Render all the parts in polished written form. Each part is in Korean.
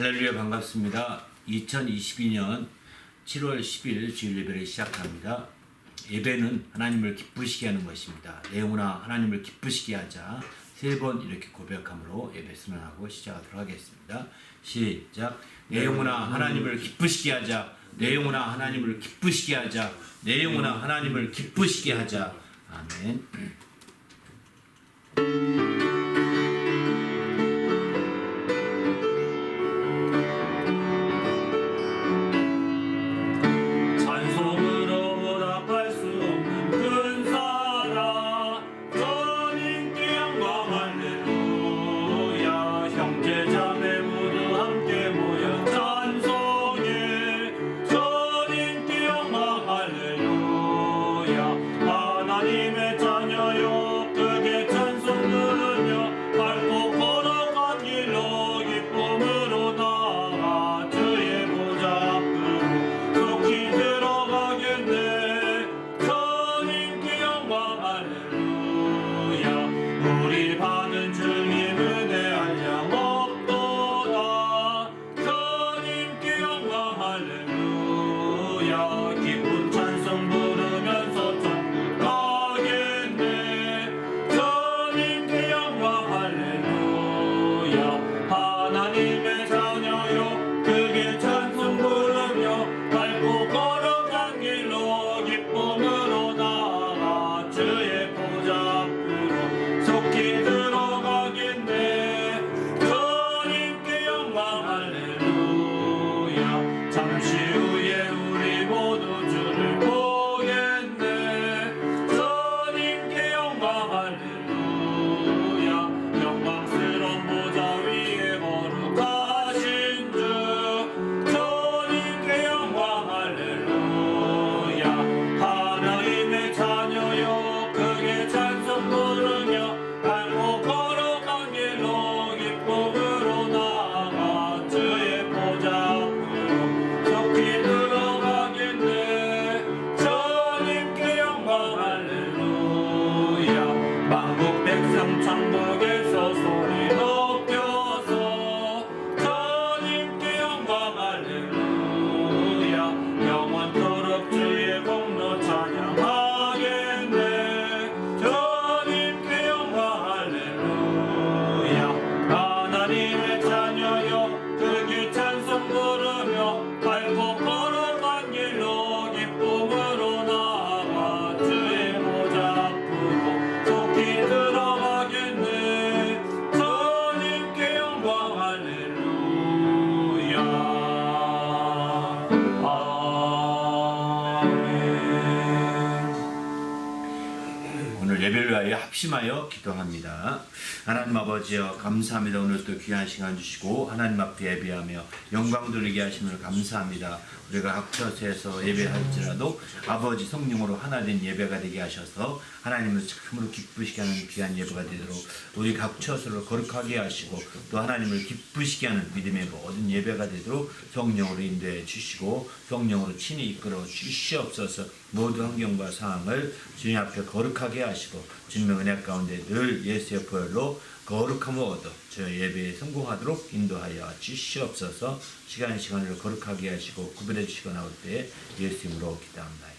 할렐루야, 반갑습니다. 2022년 7월 10일 주일 예배를 시작합니다. 예배는 하나님을 기쁘시게 하는 것입니다. 내 영혼아 하나님을 기쁘시게 하자. 3번 이렇게 고백함으로 예배 선언하고 시작하도록 하겠습니다. 시작. 내 영혼아 하나님을 기쁘시게 하자. 내 영혼아 하나님을 기쁘시게 하자. 내 영혼아 하나님을 기쁘시게 하자. 아멘. 예배를 위하여 합심하여 기도합니다. 하나님 아버지여 감사합니다. 오늘 또 귀한 시간 주시고 하나님 앞에 예배하며 영광 돌리게 하심을 감사합니다. 우리가 각처에서 예배할지라도 아버지 성령으로 하나 된 예배가 되게 하셔서 하나님을 참으로 기쁘시게 하는 귀한 예배가 되도록 우리 각처를 거룩하게 하시고 또 하나님을 기쁘시게 하는 믿음의 모든 예배가 되도록 성령으로 인도해 주시고 성령으로 친히 이끌어 주시옵소서. 모든 환경과 상황을 주님 앞에 거룩하게 하시고 주님의 은혜 가운데 늘 예수의 보혈로 거룩함을 얻어 저 예배에 성공하도록 인도하여 주시옵소서. 시간을 거룩하게 하시고 구별해 주시고 나올 때 예수 이름으로 기도합니다.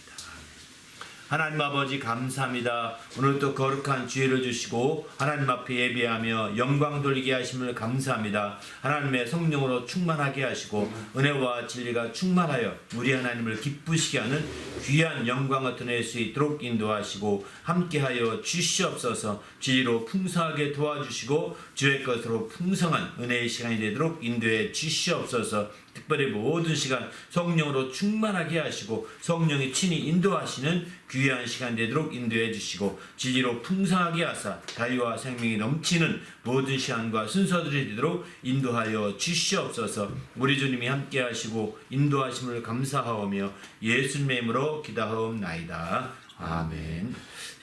하나님 아버지 감사합니다. 오늘도 거룩한 주의를 주시고 하나님 앞에 예배하며 영광 돌리게 하심을 감사합니다. 하나님의 성령으로 충만하게 하시고 은혜와 진리가 충만하여 우리 하나님을 기쁘시게 하는 귀한 영광을 드러낼 수 있도록 인도하시고 함께하여 주시옵소서. 진리로 풍성하게 도와주시고 주의 것으로 풍성한 은혜의 시간이 되도록 인도해 주시옵소서. 특별히 모든 시간 성령으로 충만하게 하시고 성령이 친히 인도하시는 귀한 시간 되도록 인도해 주시고 진리로 풍성하게 하사 자유와 생명이 넘치는 모든 시간과 순서들이 되도록 인도하여 주시옵소서. 우리 주님이 함께 하시고 인도하심을 감사하오며 예수님의 이름으로 기도하옵나이다. 아멘.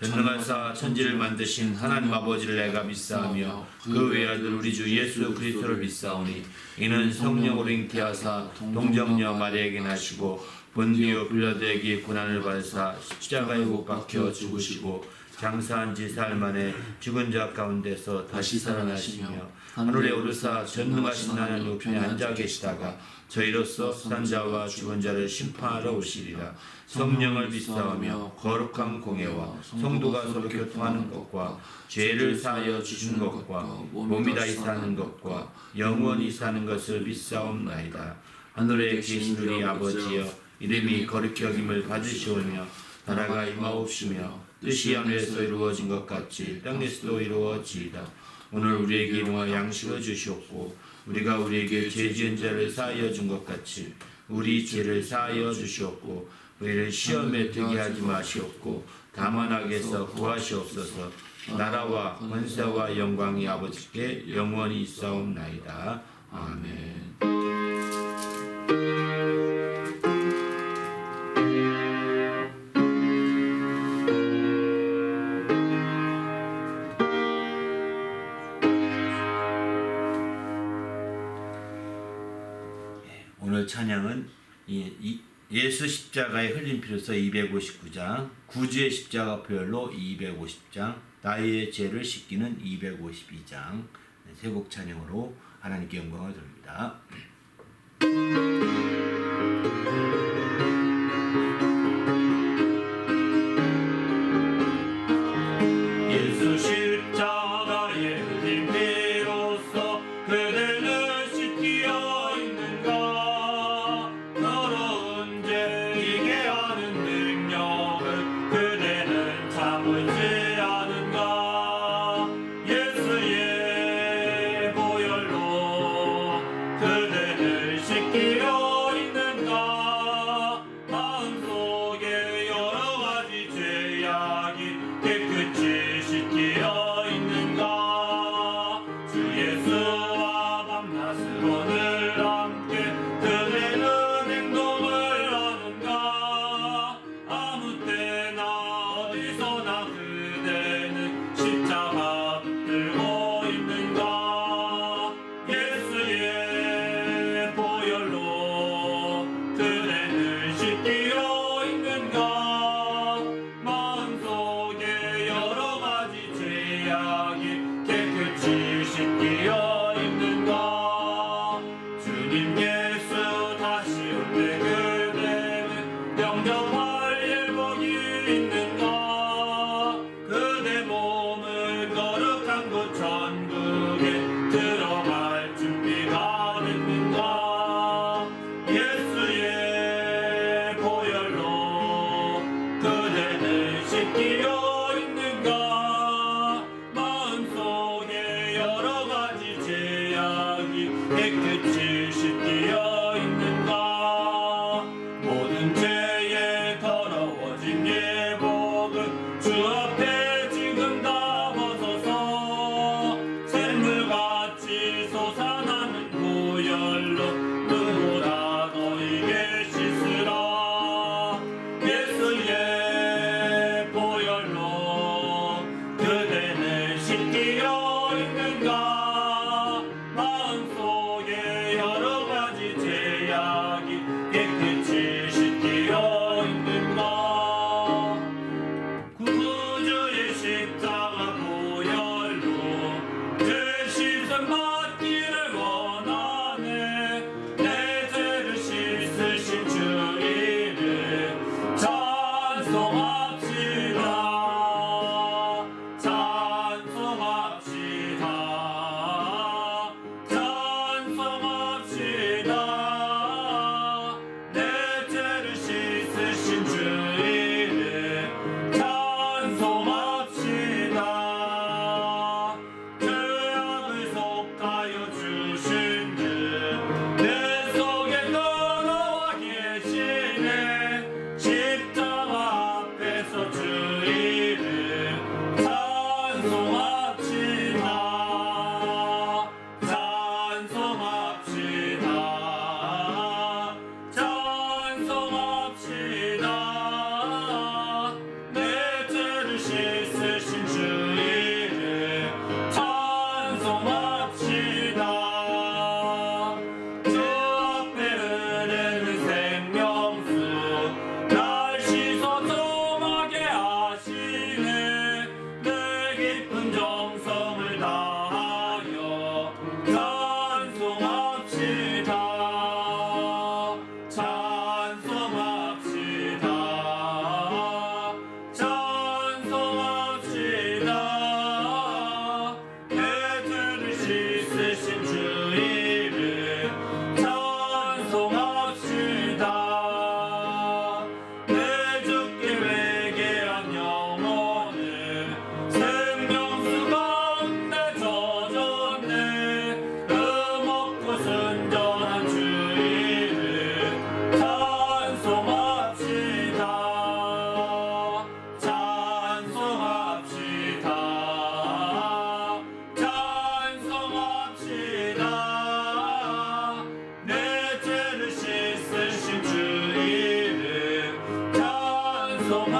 전능하사 천지를 만드신 하나님 아버지를 내가 믿사오며 그 외아들 우리 주 예수 그리스도를 믿사오니 이는 성령으로 잉태하사 동정녀 마리아에게 나시고 본디오 빌라도에게 고난을 받으사 십자가에 못 박혀 죽으시고 장사한 지 사흘 만에 죽은 자 가운데서 다시 살아나시며 하늘에 오르사 전능하신 하나님 우편에 앉아 계시다가 저희로서 산자와 죽은 자를 심판하러 오시리라. 성령을 믿사오며 거룩한 공예와 성도가 서로 교통하는 것과 죄를 사하여 주시는 것과 몸이 다시 사는 것과 영원히 사는 것을 믿사옵나이다. 하늘에 계신 우리 아버지여, 이름이 거룩히 여김을 받으시오며 나라가 임하옵시며 뜻이 하늘에서 이루어진 것 같이 땅에서도 이루어지이다. 오늘 우리에게 일용할 양식을 주시옵고 우리가 우리에게 죄 지은 자를 사하여 준 것 같이 우리 죄를 사하여 주시옵고 우리를 시험에 들게 하지 마시옵고 다만 악에서 구하시옵소서. 나라와 권세와 영광이 아버지께 영원히 있사옵나이다. 아멘. 오늘 찬양은 예수 십자가의 흘린 피로서 259장, 구주의 십자가 표현로 250장, 나의 죄를 씻기는 252장, 세 곡 찬양으로 하나님께 영광을 돌립니다. 예수 십자가의 흘린 피로서 그대를 씻기어 있는가. 더러운 죄 이게 하는 능력을 그대는 참을지 않은가. 예수의 보혈로 그대를 씻기어 있는가. 마음속에 여러 가지 죄악이 깨끗이 씻기어 있는가. 주 예수와 밤낮으로 늘 함께 그대는 행동을 하는가. 아무 때나 어디서나 그대는 십자가 붙들고 있는가. 예수의 보혈로 그대는 씻기어 있는가. 마음속에 여러 가지 죄악이 깨끗이 씻기어 있는가. 주님 예수 다시 올 때 그대는 영접할 예복이 있는가. 그대 몸을 거룩한 곳 천국에 들어갈 준비가 됐는가. 예수의 보혈로 그대는 씻기어 있는가. 마음속에 여러 가지 죄악이 깨끗이 씻기어 있는가. 모든 죄에 더러워진 예복을 주 앞에 지금 다 벗어서 샘물같이 솟아나는 보혈로 누구나 너희에게 씻으라. 예수의 보혈로 그대는 씻기어 있는가. 마음속에 여러 가지 죄악이 깨끗이 씻기어 있는가. 구주의 십자가 보혈로 죄 씻음 받기를 원하네. 내 죄를 씻으신 주 이름 찬송합시다. 찬송합시다. 깊은 정성을 다하여 찬송합시다. 찬송합시다. 찬송합시다. 내 죄를 씻으신 주 이름 찬송합시다. 내 주께 회개한 영혼을 생명수 가운데 젖었네. 흠없고 순전한 주 이름 찬송합시다. 찬송합시다. 찬송합시다. 내 죄를 씻으신 주 이름 찬송합시다.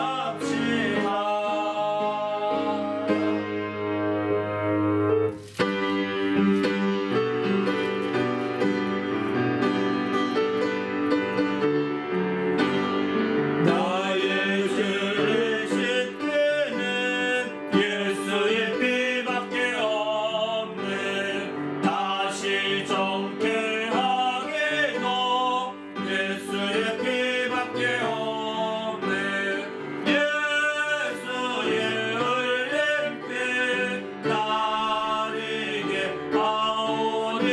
나의 죄를 씻기는 예수의 피밖에 없네. 다시 정케하게도 예수의 피밖에 없네. 예수의 흘린 피 나에게 아오니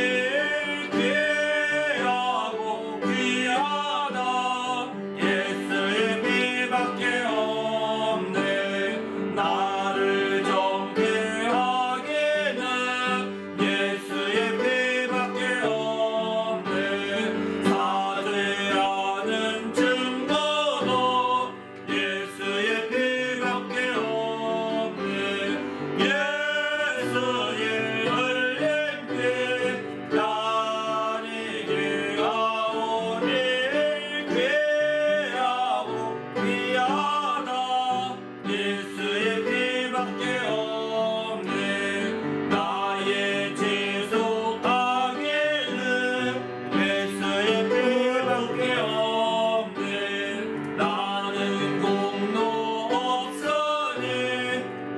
귀하고 귀하다. 예수의 피밖에 없네. 나를 정케하기는 예수의 피밖에 없네. 사죄하는 증거도 예수의 피밖에 없네. 예수의 흘린 피 나에게 아오니 귀하고 귀하다. 예수의 피밖에 없네. 나의 죄 속하기는 예수의 피밖에 없네. 나는 공로 없으니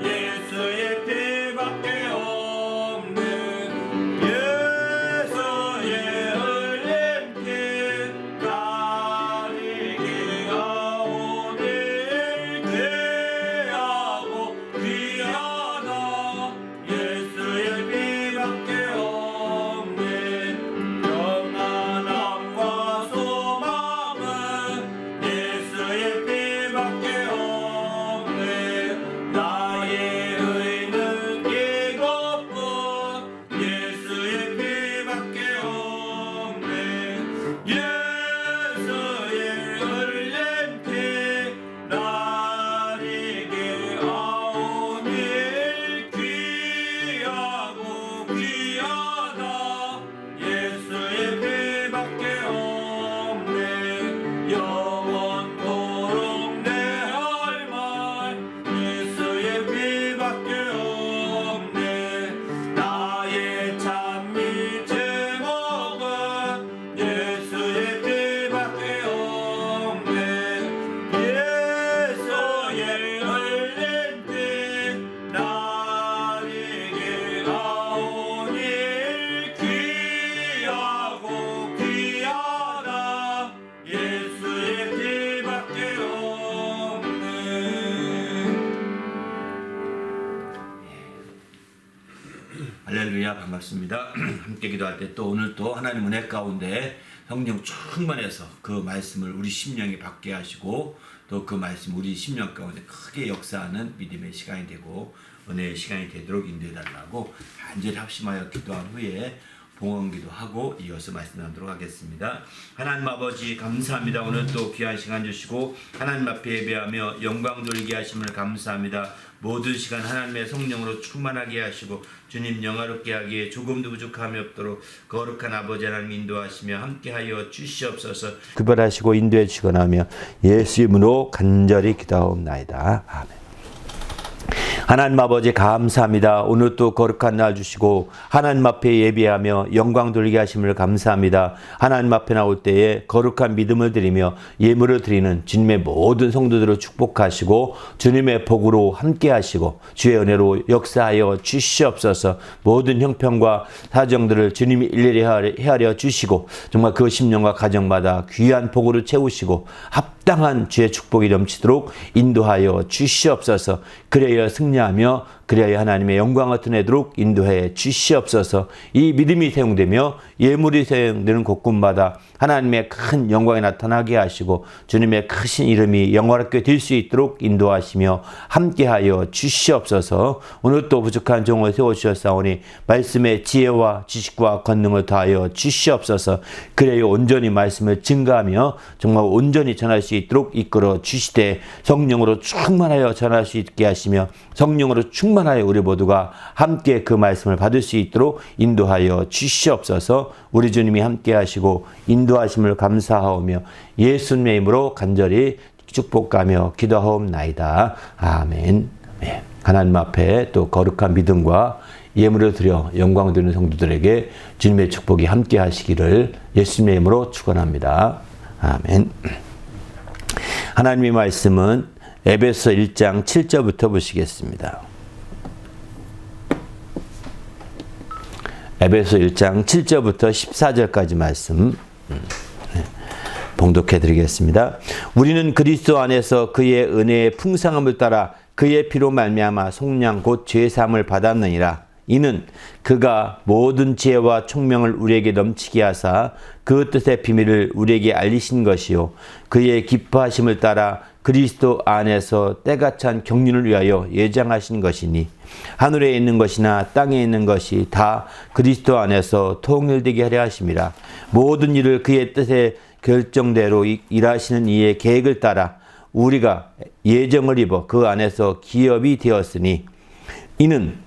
예수의 피밖에 없네. 예수의 흘린 피 나에게 아오니 귀하고 귀하다. 예수의 피밖에 없네. 평안함과 소망은 예수의 피밖에 없네. 나의 의는 이것뿐 예수의 피밖에 없네. 예수의 흘린 피 나에게 아오니 귀하고 귀하다. 예수의 피밖에 없네. 영원토록 내 할 말 예수의 피밖에 없네. 나의 찬미 제목은 예수의 피밖에 없네. 예수의 흘린 피 나에게 아오니 귀하고 귀하다. 예수의 피밖에 없네. 할렐루야, 반갑습니다. 함께 기도할 때 또 오늘 또 하나님 은혜 가운데 성령 충만해서 그 말씀을 우리 심령에 받게 하시고 또 그 말씀 우리 심령 가운데 크게 역사하는 믿음의 시간이 되고 은혜의 시간이 되도록 인도해 달라고 간절히 합심하여 기도한 후에 봉헌기도 하고 이어서 말씀 나누도록 하겠습니다. 하나님 아버지 감사합니다. 오늘 또 귀한 시간 주시고 하나님 앞에 예배하며 영광 돌리게 하심을 감사합니다. 모든 시간 하나님의 성령으로 충만하게 하시고 주님 영화롭게 하기에 조금도 부족함이 없도록 거룩한 아버지 하나님 인도하시며 함께하여 주시옵소서. 구별하시고 인도해 주시거나 하며 예수 이름으로 간절히 기도하옵나이다. 아멘. 하나님 아버지 감사합니다. 오늘 또 거룩한 날 주시고 하나님 앞에 예배하며 영광 돌리게 하심을 감사합니다. 하나님 앞에 나올 때에 거룩한 믿음을 드리며 예물을 드리는 주님의 모든 성도들을 축복하시고 주님의 복으로 함께 하시고 주의 은혜로 역사하여 주시옵소서. 모든 형편과 사정들을 주님이 일일이 헤아려 주시고 정말 그 심령과 가정마다 귀한 복으로 채우시고 합당한 주의 축복이 넘치도록 인도하여 주시옵소서. 그래야 승리하며 그래야 하나님의 영광을 드러내도록 인도해 주시옵소서. 이 믿음이 사용되며 예물이 사용되는 곳곳마다 하나님의 큰 영광이 나타나게 하시고 주님의 크신 이름이 영화롭게 될 수 있도록 인도하시며 함께하여 주시옵소서. 오늘 또 부족한 종을 세워주셨사오니 말씀의 지혜와 지식과 권능을 다하여 주시옵소서. 그래야 온전히 말씀을 증가하며 정말 온전히 전할 수 있도록 이끌어 주시되 성령으로 충만하여 전할 수 있게 하시며 성령으로 충만하여 우리 모두가 함께 그 말씀을 받을 수 있도록 인도하여 주시옵소서. 우리 주님이 함께 하시고 인도하심을 감사하오며 예수님의 이름으로 간절히 축복하며 기도하옵나이다. 아멘. 네. 하나님 앞에 또 거룩한 믿음과 예물을 드려 영광 드리는 성도들에게 주님의 축복이 함께 하시기를 예수님의 이름으로 축원합니다. 아멘. 하나님의 말씀은 에베소 1장 7절부터 보시겠습니다. 에베소 1장 7절부터 14절까지 말씀 봉독해 드리겠습니다. 우리는 그리스도 안에서 그의 은혜의 풍성함을 따라 그의 피로 말미암아 속량 곧 죄 사함을 받았느니라. 이는 그가 모든 지혜와 총명을 우리에게 넘치게 하사 그 뜻의 비밀을 우리에게 알리신 것이요 그의 기뻐하심을 따라 그리스도 안에서 때가 찬 경륜을 위하여 예정하신 것이니 하늘에 있는 것이나 땅에 있는 것이 다 그리스도 안에서 통일되게 하려 하심이라. 모든 일을 그의 뜻에 결정대로 일하시는 이의 계획을 따라 우리가 예정을 입어 그 안에서 기업이 되었으니 이는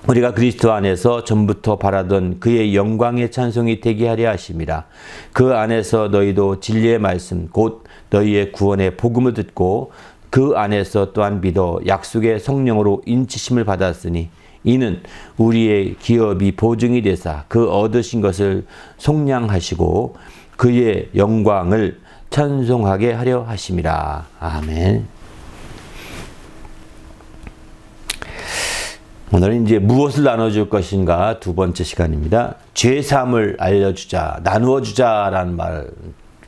우리가 그리스도 안에서 전부터 바라던 그의 영광의 찬송이 되게 하려 하심이라. 그 안에서 너희도 진리의 말씀 곧 너희의 구원의 복음을 듣고 그 안에서 또한 믿어 약속의 성령으로 인치심을 받았으니 이는 우리의 기업이 보증이 되사 그 얻으신 것을 속량하시고 그의 영광을 찬송하게 하려 하심이라. 아멘. 오늘은 이제 무엇을 나눠줄 것인가 두 번째 시간입니다. 죄사함을 알려주자, 나누어주자라는 말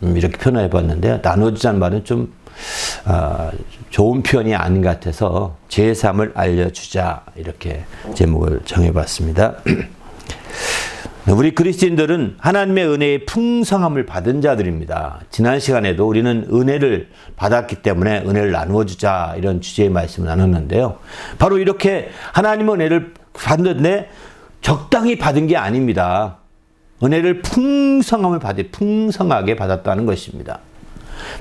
이렇게 표현해 봤는데요. 나누어주자는 말은 좀 좋은 표현이 아닌 것 같아서 죄사함을 알려주자 이렇게 제목을 정해봤습니다. 우리 그리스도인들은 하나님의 은혜의 풍성함을 받은 자들입니다. 지난 시간에도 우리는 은혜를 받았기 때문에 은혜를 나누어주자 이런 주제의 말씀을 나눴는데요. 바로 이렇게 하나님의 은혜를 받는데 적당히 받은 게 아닙니다. 은혜를 풍성하게 받았다는 것입니다.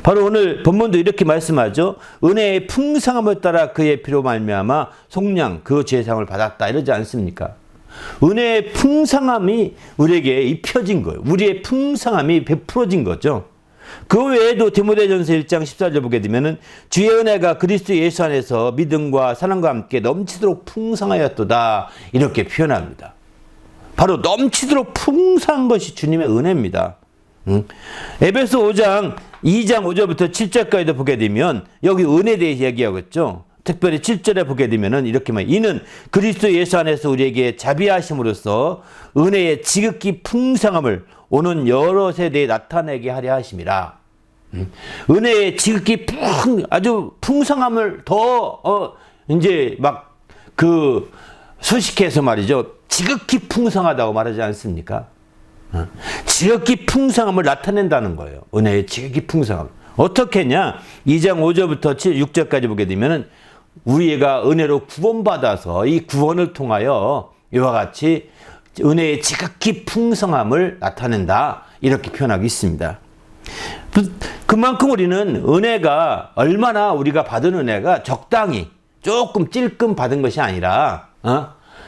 바로 오늘 본문도 이렇게 말씀하죠. 은혜의 풍성함을 따라 그의 피로 말미암아 속량 그 죄사함을 받았다 이러지 않습니까? 은혜의 풍성함이 우리에게 입혀진 거예요. 우리의 풍성함이 베풀어진 거죠. 그 외에도 디모데전서 1장 14절 보게 되면은 주의 은혜가 그리스도 예수 안에서 믿음과 사랑과 함께 넘치도록 풍성하였도다 이렇게 표현합니다. 바로 넘치도록 풍성한 것이 주님의 은혜입니다. 에베소 5장 2장 5절부터 7절까지도 보게 되면 여기 은혜에 대해 이야기하고 있죠. 특별히 7절에 보게 되면은 이렇게 말 이는 그리스도 예수 안에서 우리에게 자비하심으로써 은혜의 지극히 풍성함을 오는 여러 세대에 나타내게 하려 하심이라. 은혜의 지극히 아주 풍성함을 더 이제 막 그 수식해서 말이죠. 지극히 풍성하다고 말하지 않습니까? 지극히 풍성함을 나타낸다는 거예요. 은혜의 지극히 풍성함. 어떻게 했냐? 2장 5절부터 6절까지 보게 되면은 우리가 은혜로 구원받아서 이 구원을 통하여 이와 같이 은혜의 지극히 풍성함을 나타낸다 이렇게 표현하고 있습니다. 그만큼 우리는 은혜가 얼마나 우리가 받은 은혜가 적당히 조금 찔끔 받은 것이 아니라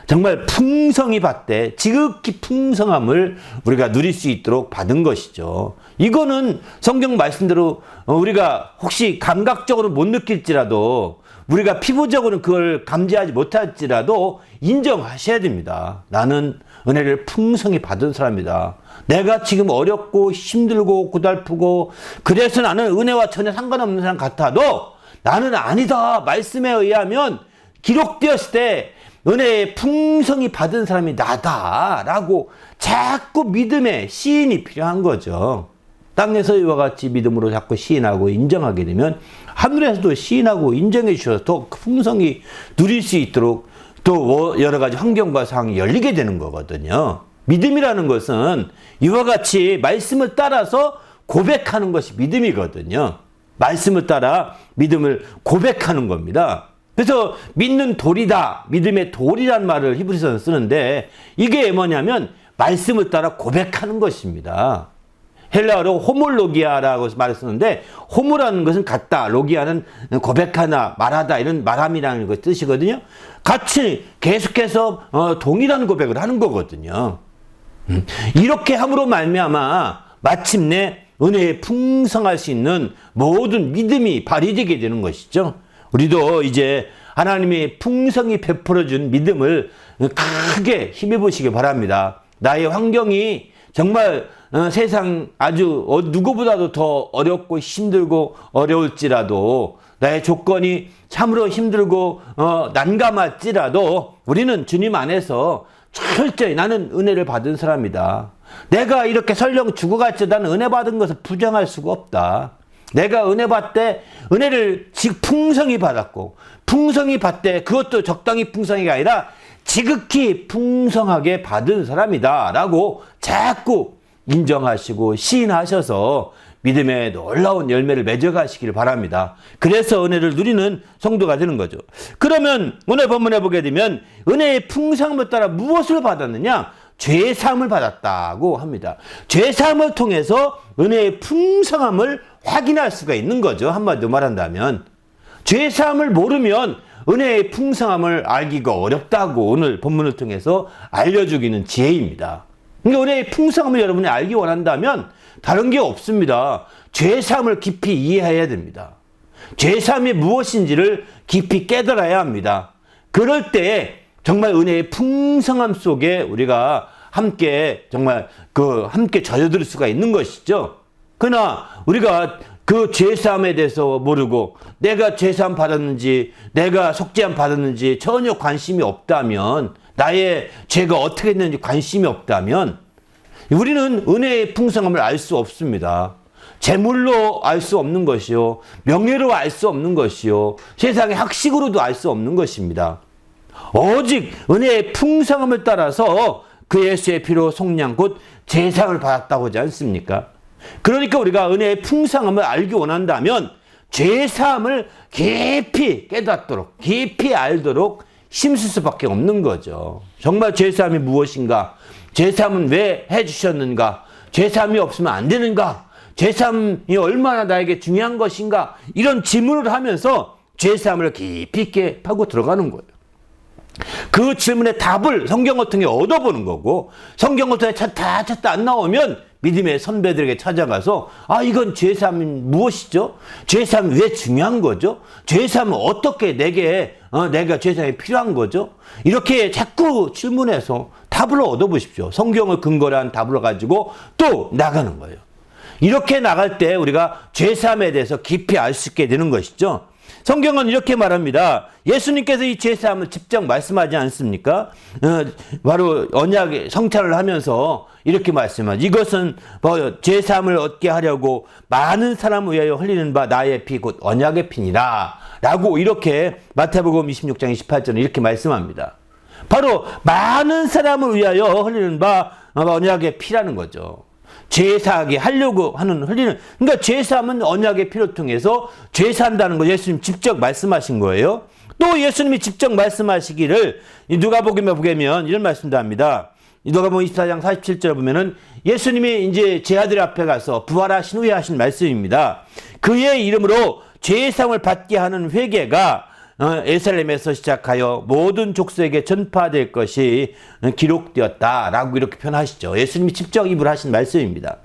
정말 풍성히 받되 지극히 풍성함을 우리가 누릴 수 있도록 받은 것이죠. 이거는 성경 말씀대로 우리가 혹시 감각적으로 못 느낄지라도 우리가 피부적으로는 그걸 감지하지 못할지라도 인정하셔야 됩니다. 나는 은혜를 풍성히 받은 사람이다. 내가 지금 어렵고 힘들고 고달프고 그래서 나는 은혜와 전혀 상관없는 사람 같아도 나는 아니다. 말씀에 의하면 기록되었을 때 은혜의 풍성히 받은 사람이 나다라고 자꾸 믿음의 시인이 필요한 거죠. 땅에서 이와 같이 믿음으로 자꾸 시인하고 인정하게 되면 하늘에서도 시인하고 인정해 주셔서 더 풍성히 누릴 수 있도록 또 여러 가지 환경과 상황이 열리게 되는 거거든요. 믿음이라는 것은 이와 같이 말씀을 따라서 고백하는 것이 믿음이거든요. 말씀을 따라 믿음을 고백하는 겁니다. 그래서 믿는 돌이다, 믿음의 돌이란 말을 히브리서는 쓰는데 이게 뭐냐면 말씀을 따라 고백하는 것입니다. 헬라어로 호몰로기아라고 말을 쓰는데 호모라는 것은 같다, 로기아는 고백하다, 말하다 이런 말함이라는 것 뜻이거든요. 같이 계속해서 동일한 고백을 하는 거거든요. 이렇게 함으로 말미암아 마침내 은혜에 풍성할 수 있는 모든 믿음이 발휘되게 되는 것이죠. 우리도 이제 하나님이 풍성히 베풀어준 믿음을 크게 힘입으시기 바랍니다. 나의 환경이 정말 세상 아주 누구보다도 더 어렵고 힘들고 어려울지라도 나의 조건이 참으로 힘들고 난감할지라도 우리는 주님 안에서 철저히 나는 은혜를 받은 사람이다. 내가 이렇게 설령 죽어갔지 나는 은혜 받은 것을 부정할 수가 없다. 내가 은혜 받되 은혜를 풍성히 받았고 풍성히 받되 그것도 적당히 풍성이가 아니라 지극히 풍성하게 받은 사람이다 라고 자꾸 인정하시고 시인하셔서 믿음의 놀라운 열매를 맺어가시기를 바랍니다. 그래서 은혜를 누리는 성도가 되는 거죠. 그러면 오늘 본문에 보게 되면 은혜의 풍성함을 따라 무엇을 받았느냐? 죄사함을 받았다고 합니다. 죄사함을 통해서 은혜의 풍성함을 확인할 수가 있는 거죠. 한마디로 말한다면 죄사함을 모르면 은혜의 풍성함을 알기가 어렵다고 오늘 본문을 통해서 알려주기는 지혜입니다. 그러니까 은혜의 풍성함을 여러분이 알기 원한다면 다른 게 없습니다. 죄사함을 깊이 이해해야 됩니다. 죄사함이 무엇인지를 깊이 깨달아야 합니다. 그럴 때 정말 은혜의 풍성함 속에 우리가 함께 정말 함께 젖어들 수가 있는 것이죠. 그러나 우리가 그 죄사함에 대해서 모르고 내가 죄사함 받았는지 내가 속죄함 받았는지 전혀 관심이 없다면 나의 죄가 어떻게 됐는지 관심이 없다면 우리는 은혜의 풍성함을 알 수 없습니다. 재물로 알 수 없는 것이요. 명예로 알 수 없는 것이요. 세상의 학식으로도 알 수 없는 것입니다. 오직 은혜의 풍성함을 따라서 그 예수의 피로 속량 곧 제사를 받았다고 하지 않습니까? 그러니까 우리가 은혜의 풍성함을 알기 원한다면 죄사함을 깊이 깨닫도록 깊이 알도록 힘쓸 수밖에 없는 거죠. 정말 죄사함이 무엇인가? 죄사함은 왜 해주셨는가? 죄사함이 없으면 안 되는가? 죄사함이 얼마나 나에게 중요한 것인가? 이런 질문을 하면서 죄사함을 깊이 있게 파고 들어가는 거예요. 그 질문의 답을 성경을 통해 얻어보는 거고 성경을 통해 찾다 안 나오면 믿음의 선배들에게 찾아가서 이건 죄사함이 무엇이죠? 죄사함이 왜 중요한 거죠? 죄사함은 어떻게 내가 죄사함이 필요한 거죠? 이렇게 자꾸 질문해서 답을 얻어보십시오. 성경을 근거로 한 답을 가지고 또 나가는 거예요. 이렇게 나갈 때 우리가 죄사함에 대해서 깊이 알 수 있게 되는 것이죠. 성경은 이렇게 말합니다. 예수님께서 이 죄사함을 직접 말씀하지 않습니까? 바로 언약의 성찬을 하면서 이렇게 말씀하죠. 이것은 죄사함을 얻게 하려고 많은 사람을 위하여 흘리는 바 나의 피 곧 언약의 피니라 라고 이렇게 마태복음 26장 28절에 이렇게 말씀합니다. 바로 많은 사람을 위하여 흘리는 바 언약의 피라는 거죠. 죄사하게 하려고 하는 흘리는 그러니까 죄사함은 언약의 피를 통해서 죄사한다는 거 예수님 직접 말씀하신 거예요. 또 예수님이 직접 말씀하시기를 누가복음에 보면 이런 말씀도 합니다. 누가복음 24장 47절에 보면은 예수님이 이제 제 아들 앞에 가서 부활하신 후에 하신 말씀입니다. 그의 이름으로 죄사함을 받게 하는 회개가 예루살렘에서 시작하여 모든 족속에게 전파될 것이 기록되었다라고 이렇게 표현하시죠. 예수님이 직접 입을 하신 말씀입니다.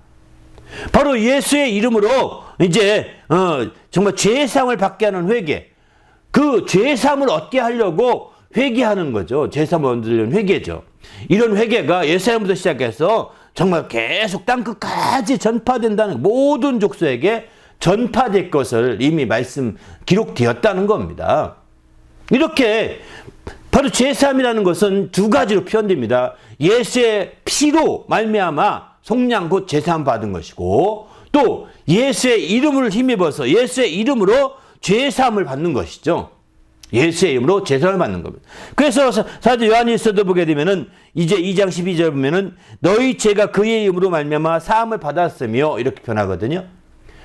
바로 예수의 이름으로 이제 정말 죄사함을 받게 하는 회개 그 죄사함을 얻게 하려고 회개하는 거죠. 죄사함을 얻으려는 회개죠. 이런 회개가 옛사람부터 시작해서 정말 계속 땅끝까지 전파된다는, 모든 족속에게 전파될 것을 이미 기록되었다는 겁니다. 이렇게 바로 죄사함이라는 것은 두 가지로 표현됩니다. 예수의 피로 말미암아 속량 곧 죄사함 받은 것이고, 또 예수의 이름을 힘입어서 예수의 이름으로 죄사함을 받는 것이죠. 예수의 이름으로 죄사함을 받는 겁니다. 그래서 사도 요한일서도 보게 되면은 이제 2장 12절 보면은 너희 죄가 그의 이름으로 말미암아 사함을 받았으며 이렇게 표현하거든요.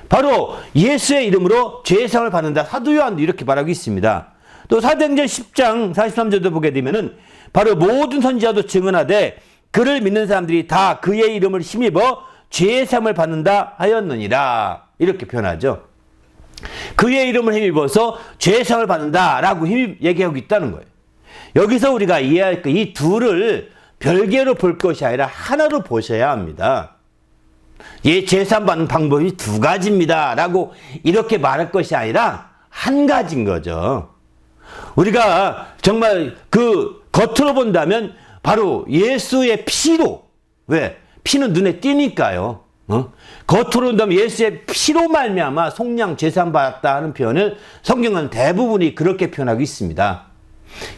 바로 예수의 이름으로 죄사함을 받는다. 사도 요한도 이렇게 말하고 있습니다. 또 사도행전 10장 43절도 보게 되면은 바로 모든 선지자도 증언하되 그를 믿는 사람들이 다 그의 이름을 힘입어 죄사함을 받는다 하였느니라. 이렇게 표현하죠. 그의 이름을 힘입어서 죄사함을 받는다라고 얘기하고 있다는 거예요. 여기서 우리가 이해할 이 둘을 별개로 볼 것이 아니라 하나로 보셔야 합니다. 죄사함 받는 방법이 두 가지입니다라고 이렇게 말할 것이 아니라 한 가지인 거죠. 우리가 정말 그 겉으로 본다면 바로 예수의 피로, 왜? 피는 눈에 띄니까요. 겉으로 본다면 예수의 피로 말미암아 속량 죄사함 받았다 하는 표현을 성경은 대부분이 그렇게 표현하고 있습니다.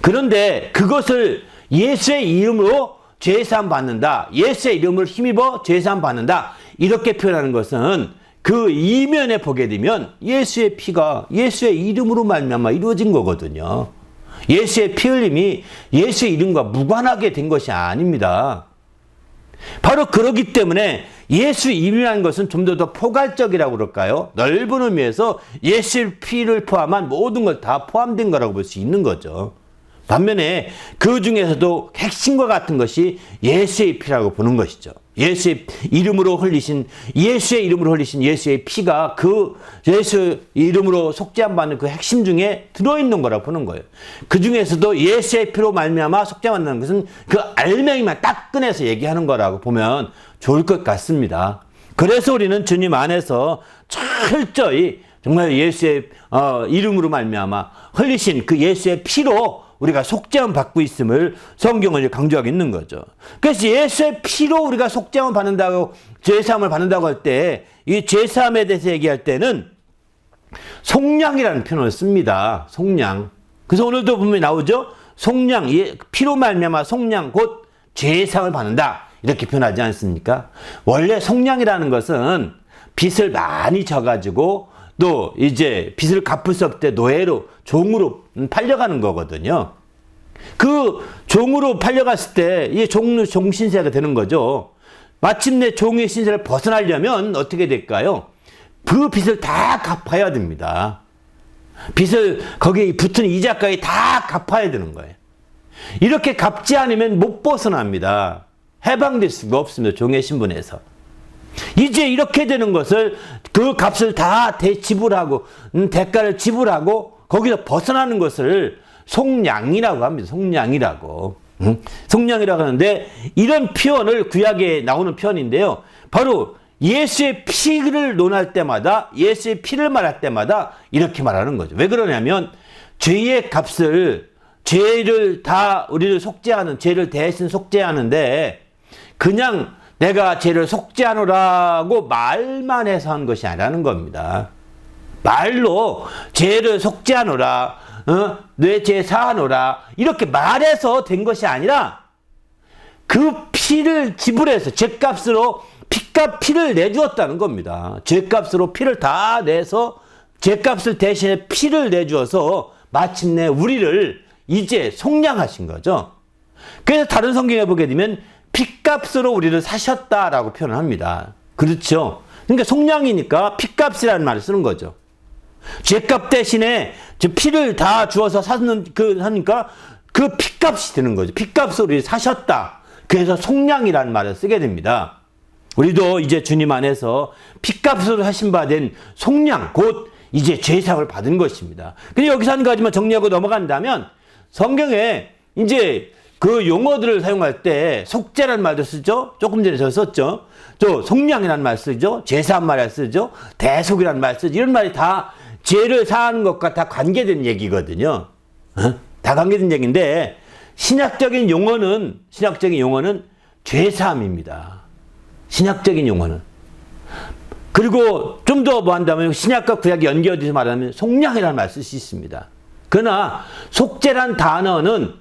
그런데 그것을 예수의 이름으로 죄사함 받는다, 예수의 이름을 힘입어 죄사함 받는다, 이렇게 표현하는 것은 그 이면에 보게 되면 예수의 피가 예수의 이름으로 말미암아 이루어진 거거든요. 예수의 피 흘림이 예수의 이름과 무관하게 된 것이 아닙니다. 바로 그렇기 때문에 예수 이름이라는 것은 좀 더 포괄적이라고 그럴까요? 넓은 의미에서 예수의 피를 포함한 모든 걸 다 포함된 거라고 볼 수 있는 거죠. 반면에 그 중에서도 핵심과 같은 것이 예수의 피라고 보는 것이죠. 예수의 이름으로 흘리신 예수의 피가 그 예수 이름으로 속죄함 받는 그 핵심 중에 들어있는 거라고 보는 거예요. 그 중에서도 예수의 피로 말미암아 속죄함 받는 것은 그 알맹이만 딱 꺼내서 얘기하는 거라고 보면 좋을 것 같습니다. 그래서 우리는 주님 안에서 철저히 정말 예수의 이름으로 말미암아 흘리신 그 예수의 피로 우리가 속죄함 받고 있음을 성경은 강조하고 있는 거죠. 그래서 예수의 피로 우리가 속죄함을 받는다고, 죄사함을 받는다고 할 때, 이 죄사함에 대해서 얘기할 때는 속량이라는 표현을 씁니다. 속량. 그래서 오늘도 분명히 나오죠. 속량, 피로 말미암아 속량 곧 죄사함을 받는다, 이렇게 표현하지 않습니까? 원래 속량이라는 것은 빚을 많이 져가지고 또 이제 빚을 갚을 수 없을 때 노예로, 종으로 팔려가는 거거든요. 그 종으로 팔려갔을 때 이 종 신세가 되는 거죠. 마침내 종의 신세를 벗어나려면 어떻게 될까요? 그 빚을 다 갚아야 됩니다. 빚을 거기에 붙은 이자까지 다 갚아야 되는 거예요. 이렇게 갚지 않으면 못 벗어납니다. 해방될 수가 없습니다. 종의 신분에서. 이제 이렇게 되는 것을, 그 값을 다 지불하고 대가를 지불하고 거기서 벗어나는 것을 속량이라고 합니다. 속량이라고. 속량이라고 하는데, 이런 표현을 구약에 나오는 표현인데요. 바로 예수의 피를 논할 때마다, 예수의 피를 말할 때마다 이렇게 말하는 거죠. 왜 그러냐면 죄의 값을, 죄를 다 우리를 속죄하는, 죄를 대신 속죄하는데 그냥 내가 죄를 속죄하노라고 말만 해서 한 것이 아니라는 겁니다. 말로 죄를 속죄하노라, 내 죄 사하노라, 이렇게 말해서 된 것이 아니라 그 피를 지불해서 죄값으로 피를 내주었다는 겁니다. 죄값으로 피를 다 내서 죄값을 대신에 피를 내주어서 마침내 우리를 이제 속량하신 거죠. 그래서 다른 성경에 보게 되면 피값으로 우리를 사셨다라고 표현을 합니다. 그렇죠. 그러니까 속량이니까 피값이라는 말을 쓰는 거죠. 죄값 대신에 피를 다 주어서 하니까 그 피값이 되는 거죠. 피값으로 우리를 사셨다. 그래서 속량이라는 말을 쓰게 됩니다. 우리도 이제 주님 안에서 피값으로 하신 바 된 속량, 곧 이제 죄사함을 받은 것입니다. 근데 여기서 한 가지만 정리하고 넘어간다면, 성경에 이제 그 용어들을 사용할 때 속죄라는 말도 쓰죠. 조금 전에 저 썼죠. 또 속량이라는 말 쓰죠. 죄사한 말 쓰죠. 대속이라는 말 쓰죠. 이런 말이 다 죄를 사하는 것과 다 관계된 얘기거든요. 다 관계된 얘기인데 신약적인 용어는 죄사함입니다. 신약적인 용어는. 그리고 좀 더 뭐 한다면 신약과 구약이 연결돼서 말하면 속량이라는 말 쓸 수 있습니다. 그러나 속죄란 단어는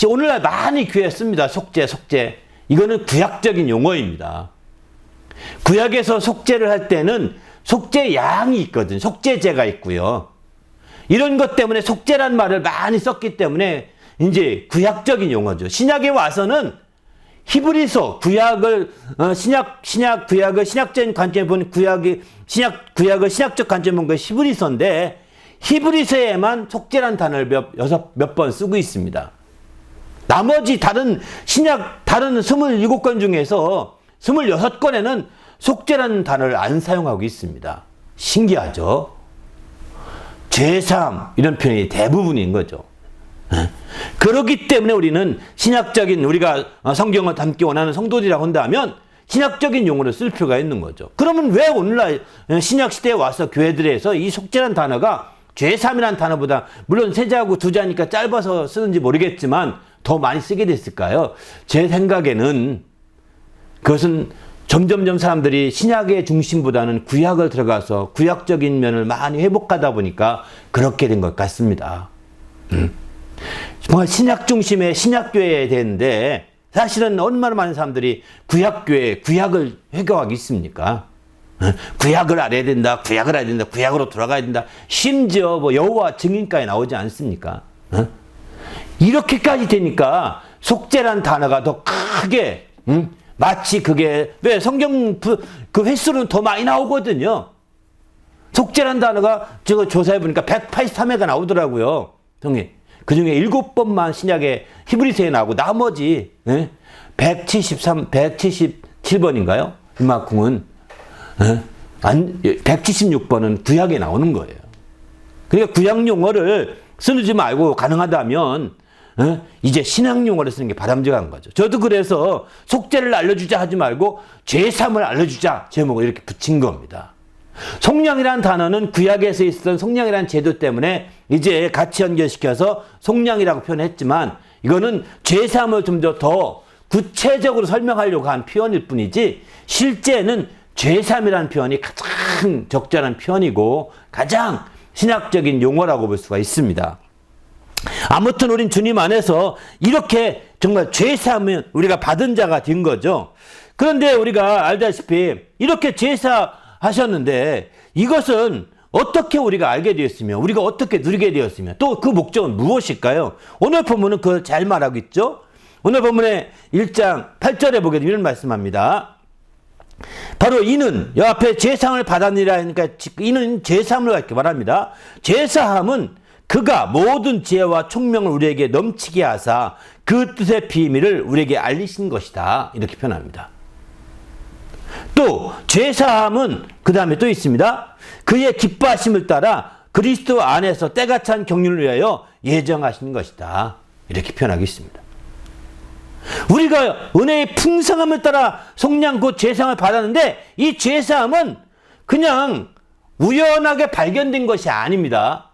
오늘날 많이 교회에 씁니다. 속죄. 이거는 구약적인 용어입니다. 구약에서 속죄를 할 때는 속죄 양이 있거든요. 속죄제가 있고요. 이런 것 때문에 속죄란 말을 많이 썼기 때문에 이제 구약적인 용어죠. 신약에 와서는 히브리서 구약을 구약을 신약적인 관점에 보는 구약을 신약적 관점에 보는 건 히브리서인데 히브리서에만 속죄란 단어를 몇 번 쓰고 있습니다. 나머지 다른 27권 중에서 26권에는 속죄라는 단어를 안 사용하고 있습니다. 신기하죠? 죄사함 이런 표현이 대부분인 거죠. 그렇기 때문에 우리는 신약적인 우리가 성경을 담기 원하는 성도들이라고 한다면 신약적인 용어를 쓸 필요가 있는 거죠. 그러면 왜 오늘날 신약 시대에 와서 교회들에서 이 속죄라는 단어가 죄사함이라는 단어보다 물론 세자하고 두자니까 짧아서 쓰는지 모르겠지만 더 많이 쓰게 됐을까요? 제 생각에는 그것은 점점점 사람들이 신약의 중심보다는 구약을 들어가서 구약적인 면을 많이 회복하다 보니까 그렇게 된 것 같습니다. 정말 신약 중심의 신약교회에 되는데 사실은 얼마나 많은 사람들이 구약교회, 구약을 회개하고 있습니까? 구약을 알아야 된다, 구약으로 돌아가야 된다. 심지어 뭐 여호와 증인까지 나오지 않습니까? 이렇게까지 되니까 속죄란 단어가 더 크게 마치 그게 왜 성경 그 횟수는 더 많이 나오거든요. 속죄란 단어가 제가 조사해 보니까 183회가 나오더라고요. 그 중에 7번만 신약의 히브리서에 나오고 나머지 177번인가요? 이만큼은 176번은 구약에 나오는 거예요. 그러니까 구약 용어를 쓰지 말고 가능하다면 이제 신약 용어를 쓰는 게 바람직한 거죠. 저도 그래서 속죄를 알려주자 하지 말고 죄사함을 알려주자 제목을 이렇게 붙인 겁니다. 속량이라는 단어는 구약에서 있었던 속량이라는 제도 때문에 이제 같이 연결시켜서 속량이라고 표현했지만 이거는 죄사함을 좀 더 구체적으로 설명하려고 한 표현일 뿐이지 실제는 죄사함이라는 표현이 가장 적절한 표현이고 가장 신학적인 용어라고 볼 수가 있습니다. 아무튼 우린 주님 안에서 이렇게 정말 죄사함을 우리가 받은 자가 된 거죠. 그런데 우리가 알다시피 이렇게 죄사하셨는데 이것은 어떻게 우리가 알게 되었으며 우리가 어떻게 누리게 되었으며 또 그 목적은 무엇일까요? 오늘 본문은 그걸 잘 말하고 있죠. 오늘 본문의 1장 8절에 보게 되면 이런 말씀합니다. 바로 이는 여 앞에 죄사함을 받았느니라 하니까 이는 죄사함을 이렇게 말합니다. 죄사함은 그가 모든 지혜와 총명을 우리에게 넘치게 하사 그 뜻의 비밀을 우리에게 알리신 것이다. 이렇게 표현합니다. 또 죄사함은 그 다음에 또 있습니다. 그의 기뻐하심을 따라 그리스도 안에서 때가 찬 경륜을 위하여 예정하신 것이다. 이렇게 표현하고 있습니다. 우리가 은혜의 풍성함을 따라 속량 곧 죄사함을 받았는데 이 죄사함은 그냥 우연하게 발견된 것이 아닙니다.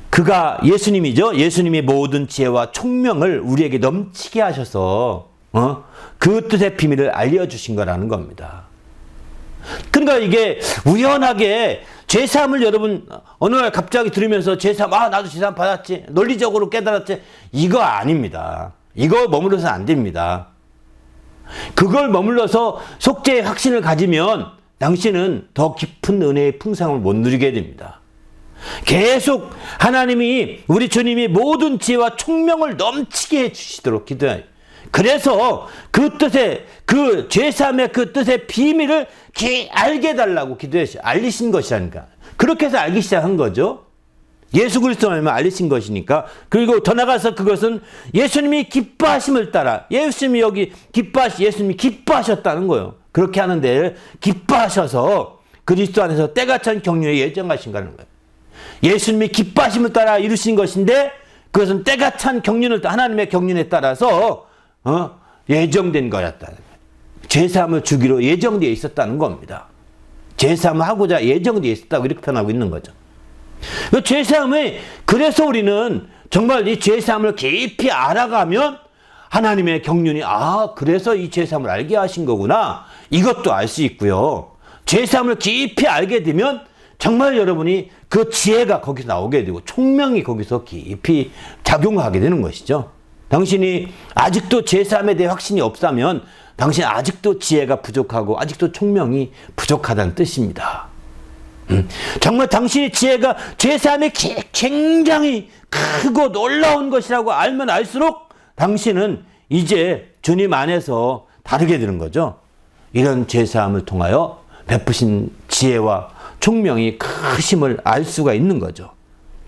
그가 예수님이죠. 예수님이 모든 지혜와 총명을 우리에게 넘치게 하셔서 그 뜻의 비밀을 알려주신 거라는 겁니다. 그러니까 이게 우연하게 죄사함을 여러분 어느 날 갑자기 들으면서 죄사함 나도 죄사함 받았지 논리적으로 깨달았지 이거 아닙니다. 이거 머물러서 안 됩니다. 그걸 머물러서 속죄의 확신을 가지면 당신은 더 깊은 은혜의 풍성함을 못 누리게 됩니다. 계속 하나님이 우리 주님이 모든 지혜와 총명을 넘치게 해주시도록 기도해요. 그래서 그 뜻의 그 죄사함의 그 뜻의 비밀을 알게 해달라고 기도해서 알리신 것이라니까. 그렇게 해서 알기 시작한 거죠. 예수 그리스도를 알리신 것이니까. 그리고 더 나가서 그것은 예수님이 기뻐하심을 따라 예수님이 예수님이 기뻐하셨다는 거예요. 그렇게 하는데 기뻐하셔서 그리스도 안에서 때가 찬 경륜에 예정하신 거라는 거예요. 예수님이 기뻐하심을 따라 이루신 것인데 그것은 때가 찬 경륜을 하나님의 경륜에 따라서 예정된 거였다는 거예요. 죄사함을 주기로 예정되어 있었다는 겁니다. 제사함을 하고자 예정되어 있었다고 이렇게 표현하고 있는 거죠. 그 제사함을, 그래서 우리는 정말 이 제사함을 깊이 알아가면 하나님의 경륜이, 그래서 이 제사함을 알게 하신 거구나, 이것도 알 수 있고요. 제사함을 깊이 알게 되면 정말 여러분이 그 지혜가 거기서 나오게 되고 총명이 거기서 깊이 작용하게 되는 것이죠. 당신이 아직도 제사함에 대해 확신이 없다면 당신 아직도 지혜가 부족하고 아직도 총명이 부족하다는 뜻입니다. 정말 당신의 지혜가 제사함이 굉장히 크고 놀라운 것이라고 알면 알수록 당신은 이제 주님 안에서 다르게 되는 거죠. 이런 제사함을 통하여 베푸신 지혜와 총명이 크심을 알 수가 있는 거죠.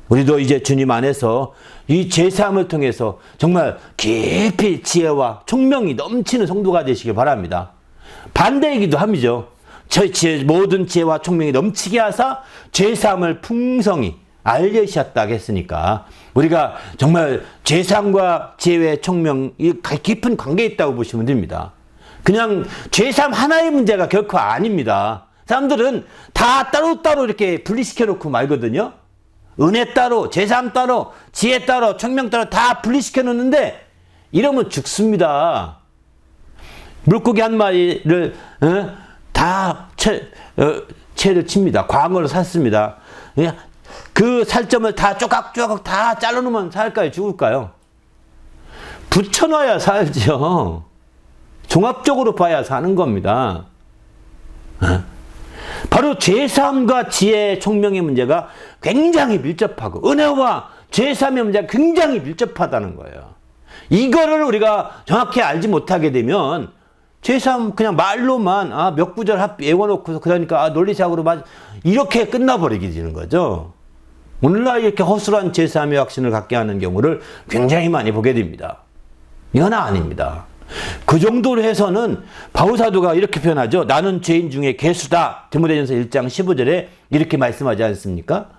우리도 이제 주님 안에서 이 제사함을 통해서 정말 깊이 지혜와 총명이 넘치는 성도가 되시길 바랍니다. 반대이기도 함이죠. 모든 지혜와 총명이 넘치게 하사 제사함을 풍성히 알려주셨다고 했으니까 우리가 정말 제사함과 지혜의 총명이 깊은 관계에 있다고 보시면 됩니다. 그냥 제사함 하나의 문제가 결코 아닙니다. 사람들은 다 따로따로 이렇게 분리시켜 놓고 말거든요. 은혜 따로, 제사함 따로, 지혜 따로, 총명 따로 다 분리시켜 놓는데 이러면 죽습니다. 물고기 한 마리를 다 채를 칩니다. 광어를 샀습니다. 그 살점을 다 쪼각쪼각 다 잘라놓으면 살까요? 죽을까요? 붙여놔야 살죠. 종합적으로 봐야 사는 겁니다. 바로 제사함과 지혜의 총명의 문제가 굉장히 밀접하고 은혜와 제사함의 문제가 굉장히 밀접하다는 거예요. 이거를 우리가 정확히 알지 못하게 되면 제사함 그냥 말로만 몇 구절 외워놓고서 그러니까 논리적으로 이렇게 끝나버리게 되는 거죠. 오늘날 이렇게 허술한 제사함의 확신을 갖게 하는 경우를 굉장히 많이 보게 됩니다. 이건 아닙니다. 그 정도로 해서는 바울사도가 이렇게 표현하죠. 나는 죄인 중에 괴수다. 디모데전서 1장 15절에 이렇게 말씀하지 않습니까?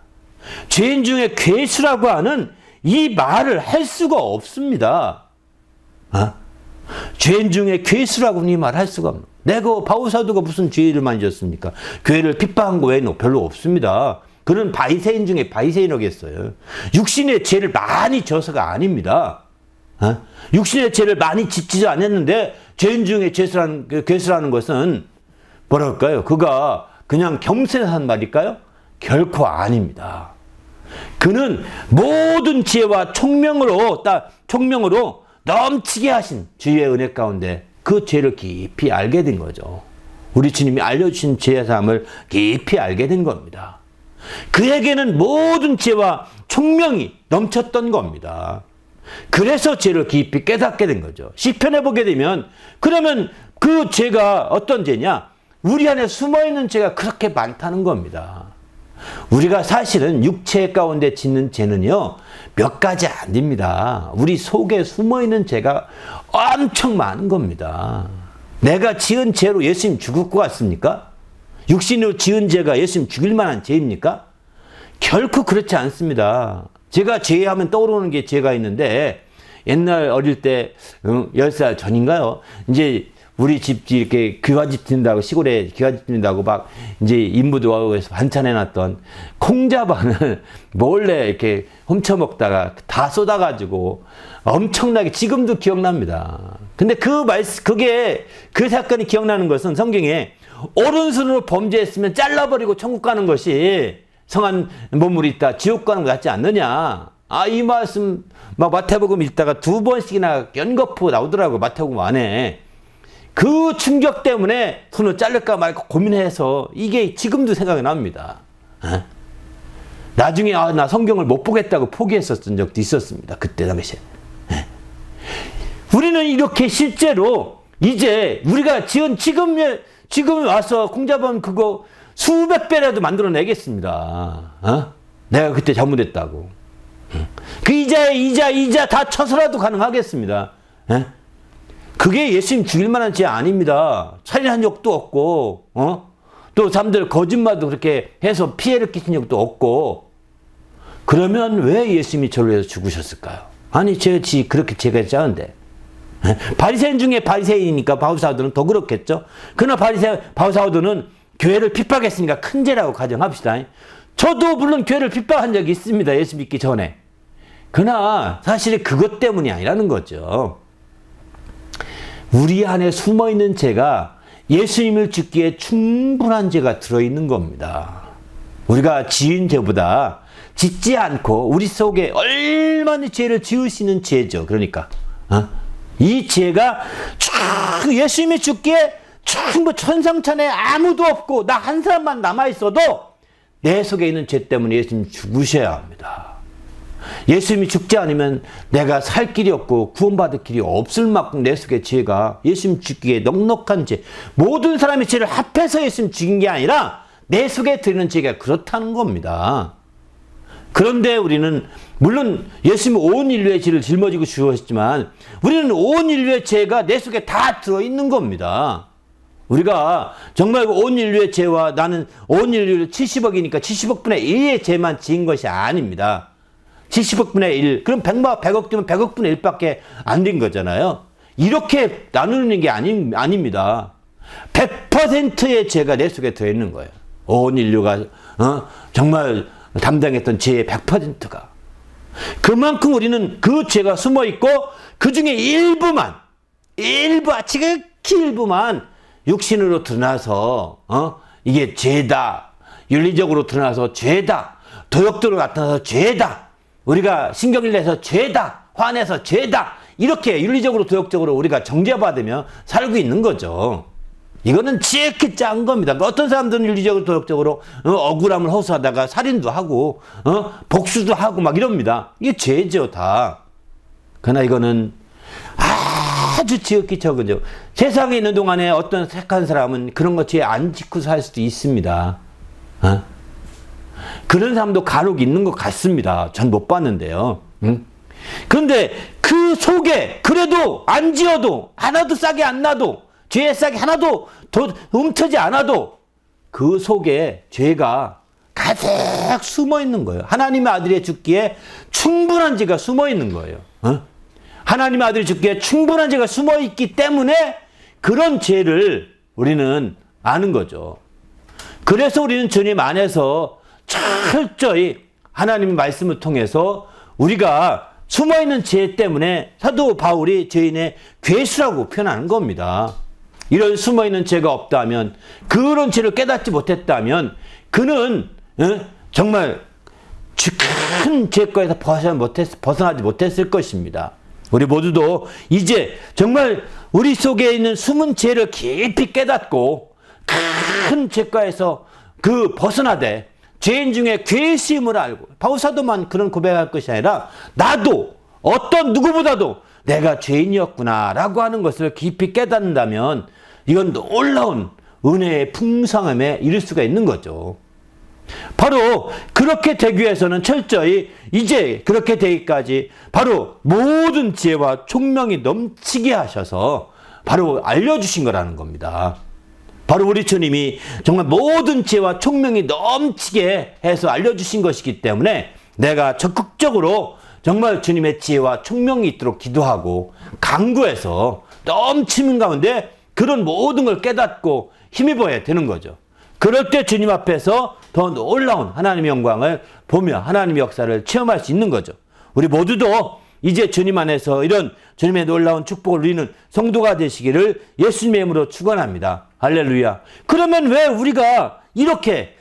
죄인 중에 괴수라고 하는 이 말을 할 수가 없습니다. 죄인 중에 괴수라고 하는 이 말을 할 수가 없는. 내가 바울사도가 무슨 죄를 많이 졌습니까? 교회를 핍박한 거 외에는 별로 없습니다. 그는 바리새인 중에 바리새인이겠어요. 육신의 죄를 많이 져서가 아닙니다. 육신의 죄를 많이 짓지 않았는데 죄인 중에 괴수라는 것은 뭐랄까요? 그가 그냥 겸손한 말일까요? 결코 아닙니다. 그는 모든 지혜와 총명으로 넘치게 하신 주의 은혜 가운데 그 죄를 깊이 알게 된 거죠. 우리 주님이 알려주신 제사함을 깊이 알게 된 겁니다. 그에게는 모든 지혜와 총명이 넘쳤던 겁니다. 그래서 죄를 깊이 깨닫게 된 거죠. 시편에 보게 되면 그러면 그 죄가 어떤 죄냐? 우리 안에 숨어있는 죄가 그렇게 많다는 겁니다. 우리가 사실은 육체 가운데 짓는 죄는요 몇 가지 안 됩니다. 우리 속에 숨어있는 죄가 엄청 많은 겁니다. 내가 지은 죄로 예수님 죽을 것 같습니까? 육신으로 지은 죄가 예수님 죽일 만한 죄입니까? 결코 그렇지 않습니다. 제가 죄하면 떠오르는 게 죄가 있는데 옛날 어릴 때 10살 전인가요? 이제 우리 집 이렇게 귀화집 드린다고 시골에 귀화집 드린다고 막 이제 인부도 와서 반찬해놨던 콩자반을 몰래 이렇게 훔쳐먹다가 다 쏟아가지고 엄청나게 지금도 기억납니다. 근데 그게 그 사건이 기억나는 것은 성경에 오른손으로 범죄했으면 잘라버리고 천국 가는 것이 성한 몸물이 있다 지옥 가는 거 낫지 않느냐. 이 말씀 막 마태복음 읽다가 2번씩이나 연거푸 나오더라고. 마태복음 안에. 그 충격 때문에 손을 자를까 말까 고민해서 이게 지금도 생각이 납니다. 나중에 나 성경을 못 보겠다고 포기했었던 적도 있었습니다. 그때 당시에. 우리는 이렇게 실제로 이제 우리가 지금 와서 콩자반 그거 수백 배라도 만들어내겠습니다. 내가 그때 잘못했다고. 그 이자 다 쳐서라도 가능하겠습니다. 그게 예수님 죽일 만한 죄 아닙니다. 살인한 적도 없고, 또 사람들 거짓말도 그렇게 해서 피해를 끼친 적도 없고, 그러면 왜 예수님이 저를 위해서 죽으셨을까요? 아니, 그렇게 죄가 짜는데. 바리새인 중에 바리새인이니까 바울사도는 더 그렇겠죠. 그러나 바울사도는 교회를 핍박했으니까 큰 죄라고 가정합시다. 저도 물론 교회를 핍박한 적이 있습니다. 예수 믿기 전에. 그러나 사실 그것 때문이 아니라는 거죠. 우리 안에 숨어있는 죄가 예수님을 죽기에 충분한 죄가 들어있는 겁니다. 우리가 지은 죄보다 짓지 않고 우리 속에 얼마나 죄를 지을 수 있는 죄죠. 그러니까 이 죄가 예수님이 죽기에 충분 천상천에 아무도 없고 나 한 사람만 남아있어도 내 속에 있는 죄 때문에 예수님 죽으셔야 합니다. 예수님이 죽지 않으면 내가 살 길이 없고 구원받을 길이 없을 만큼 내 속에 죄가 예수님 죽기에 넉넉한 죄, 모든 사람의 죄를 합해서 예수님 죽인 게 아니라 내 속에 들이는 죄가 그렇다는 겁니다. 그런데 우리는 물론 예수님은 온 인류의 죄를 짊어지고 죽으셨지만 우리는 온 인류의 죄가 내 속에 다 들어있는 겁니다. 우리가 정말 온 인류의 죄와 나는 온 인류를 70억이니까 70억 분의 1의 죄만 지은 것이 아닙니다. 70억 분의 1, 그럼 100억 되면 100억 분의 1밖에 안 된 거잖아요. 이렇게 나누는 게 아닙니다. 100%의 죄가 내 속에 들어있는 거예요. 온 인류가 정말 담당했던 죄의 100%가. 그만큼 우리는 그 죄가 숨어있고 그 중에 일부만, 지극히 일부만 육신으로 드러나서 이게 죄다, 윤리적으로 드러나서 죄다, 도덕적으로 나타나서 죄다, 우리가 신경을 내서 죄다, 화내서 죄다, 이렇게 윤리적으로 도덕적으로 우리가 정죄받으며 살고 있는 거죠. 이거는 지극히 작은 겁니다. 어떤 사람들은 윤리적으로 도덕적으로 억울함을 호소하다가 살인도 하고 복수도 하고 막 이럽니다. 이게 죄죠 다. 그러나 이거는 아주 지극히 적은죠. 세상에 있는 동안에 어떤 택한 사람은 그런 것 죄 안 짓고 살 수도 있습니다. 그런 사람도 간혹 있는 것 같습니다. 전 못 봤는데요. 그런데 그 속에 그래도 안 지어도 하나도 싹이 안 나도 죄의 싹이 하나도 더 움트지 않아도 그 속에 죄가 가득 숨어 있는 거예요. 하나님의 아들이 죽기에 충분한 죄가 숨어 있는 거예요. 하나님의 아들이 죽기에 충분한 죄가 숨어 있기 때문에 그런 죄를 우리는 아는 거죠. 그래서 우리는 주님 안에서 철저히 하나님의 말씀을 통해서 우리가 숨어있는 죄 때문에 사도 바울이 죄인의 괴수라고 표현하는 겁니다. 이런 숨어있는 죄가 없다면, 그런 죄를 깨닫지 못했다면 그는 정말 큰 죄과에서 벗어나지 못했을 것입니다. 우리 모두도 이제 정말 우리 속에 있는 숨은 죄를 깊이 깨닫고 큰 죄과에서 벗어나되 죄인 중에 괴심을 알고, 바울 사도만 그런 고백할 것이 아니라 나도 어떤 누구보다도 내가 죄인이었구나 라고 하는 것을 깊이 깨닫는다면 이건 놀라운 은혜의 풍성함에 이를 수가 있는 거죠. 바로 그렇게 되기 위해서는 철저히 이제 그렇게 되기까지 바로 모든 지혜와 총명이 넘치게 하셔서 바로 알려주신 거라는 겁니다. 바로 우리 주님이 정말 모든 지혜와 총명이 넘치게 해서 알려주신 것이기 때문에 내가 적극적으로 정말 주님의 지혜와 총명이 있도록 기도하고 강구해서 넘치는 가운데 그런 모든 걸 깨닫고 힘입어야 되는 거죠. 그럴 때 주님 앞에서 더 놀라운 하나님의 영광을 보며 하나님의 역사를 체험할 수 있는 거죠. 우리 모두도 이제 주님 안에서 이런 주님의 놀라운 축복을 누리는 성도가 되시기를 예수님의 이름으로 축원합니다. 할렐루야. 그러면 왜 우리가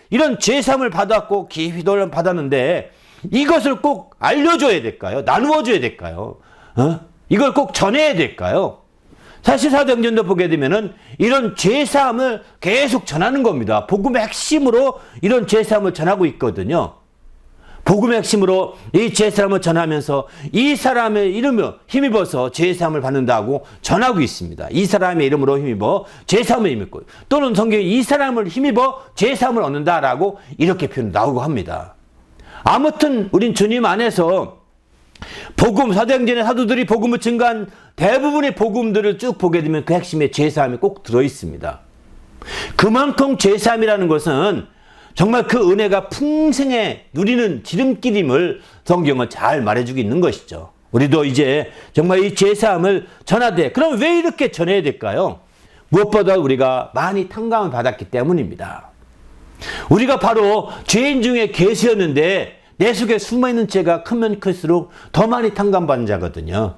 이런 죄사함을 받았고 깊이 놀람 받았는데 이것을 꼭 알려줘야 될까요? 나누어줘야 될까요? 이걸 꼭 전해야 될까요? 사실 사도행전도 보게 되면은 이런 죄사함을 계속 전하는 겁니다. 복음의 핵심으로 이런 죄사함을 전하고 있거든요. 복음의 핵심으로 이 죄사함을 전하면서 이 사람의 이름으로 힘입어서 죄사함을 받는다고 전하고 있습니다. 이 사람의 이름으로 힘입어 죄사함을 힘입고, 또는 성경에 이 사람을 힘입어 죄사함을 얻는다라고 이렇게 표현 나오고 합니다. 아무튼 우린 주님 안에서 복음, 사도행전의 사도들이 복음을 증거한 대부분의 복음들을 쭉 보게 되면 그 핵심에 죄사함이 꼭 들어있습니다. 그만큼 죄사함이라는 것은 정말 그 은혜가 풍성해 누리는 지름길임을 성경은 잘 말해주고 있는 것이죠. 우리도 이제 정말 이 죄사함을 전하되, 그럼 왜 이렇게 전해야 될까요? 무엇보다 우리가 많이 탕감을 받았기 때문입니다. 우리가 바로 죄인 중에 괴수였는데 내 속에 숨어있는 죄가 크면 클수록 더 많이 탕감받은 자거든요.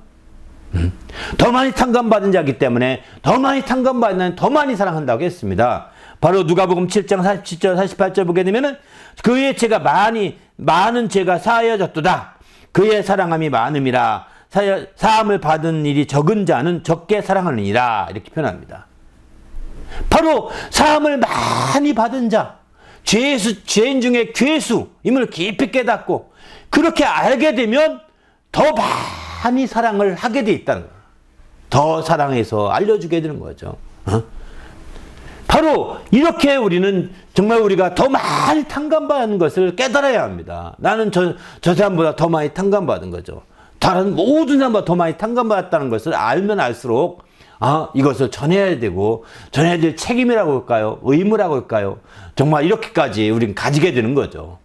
더 많이 탕감받은 자이기 때문에 더 많이 탕감받는 더 많이 사랑한다고 했습니다. 바로 누가복음 7장 47절 48절 보게 되면은 그의 죄가 많은 죄가 사하여졌도다. 그의 사랑함이 많음이라 사함을 받은 일이 적은 자는 적게 사랑하느니라. 이렇게 표현합니다. 바로 사함을 많이 받은 자, 죄인 중에 괴수임을 깊이 깨닫고 그렇게 알게 되면 더 많이 사랑을 하게 돼 있다는 거예요. 더 사랑해서 알려주게 되는 거죠. 바로 이렇게 우리는 정말 우리가 더 많이 탕감받는 것을 깨달아야 합니다. 나는 저 사람보다 더 많이 탕감받은 거죠. 다른 모든 사람보다 더 많이 탕감받았다는 것을 알면 알수록 이것을 전해야 되고 전해야 될 책임이라고 할까요? 의무라고 할까요? 정말 이렇게까지 우리는 가지게 되는 거죠.